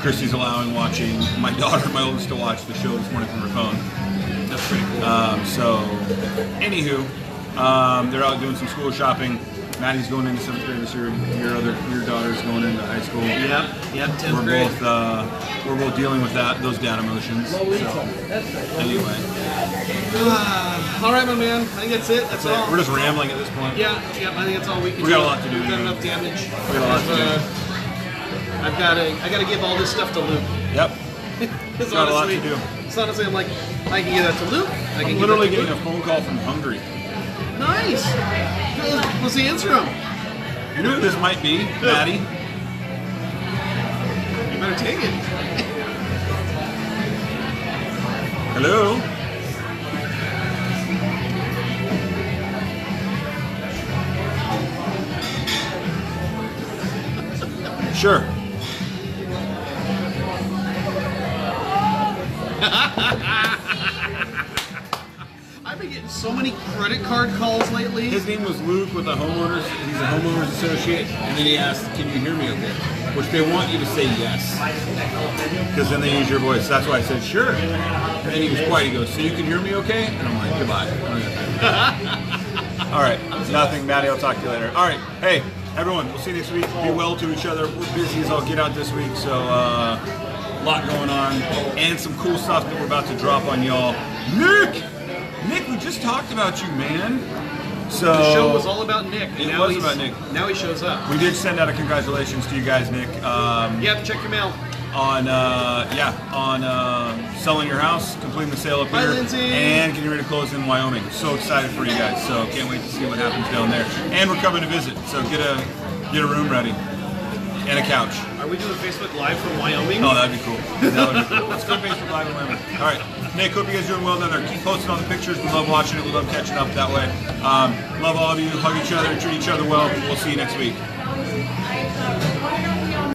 Christy's allowing my daughter, my oldest, to watch the show this morning from her phone. That's pretty cool. Anywho, they're out doing some school shopping. Maddie's going into 7th grade this year. Your daughter's going into high school. Yep, 10th grade. We're both dealing with those dad emotions. So, anyway. All right, my man. I think that's it. That's all. We're just rambling at this point. Yeah. I think that's all we can do. We got a lot to do. We've got enough damage. We got a lot to do. I gotta give all this stuff to Luke. Yep. Got a lot to do. It's honestly, I'm like, I can give that to Luke. I'm literally getting a phone call from Hungary. Nice. Let's answer him. You know who this might be, Maddie? You better take it. Hello? Sure. I've been getting so many credit card calls lately. His name was Luke with the homeowners. He's a homeowners associate. And then he asked, can you hear me okay? Which they want you to say yes. Because then they use your voice. That's why I said, sure. And then he was quiet. He goes, so you can hear me okay? And I'm like, goodbye. All right. Nothing. Maddie, I'll talk to you later. All right. Hey, everyone. We'll see you next week. Be well to each other. We're busy as all get out this week. So, a lot going on. And some cool stuff that we're about to drop on y'all. Nick, we just talked about you, man. So The show was all about Nick. And It now was he's- about Nick. Now he shows up. We did send out a congratulations to you guys, Nick. You have to check your mail. On selling your house, completing the sale up Bye, here, Lindsay. and getting ready to close in Wyoming. So excited for you guys. So can't wait to see what happens down there. And we're coming to visit. So get a room ready and a couch. Are we doing Facebook Live from Wyoming? Oh, that'd be cool. That would be cool. Let's go Facebook Live in Wyoming. All right, Nick. Hope you guys are doing well down there. Keep posting all the pictures. We love watching it. We love catching up that way. Love all of you. Hug each other. Treat each other well. We'll see you next week.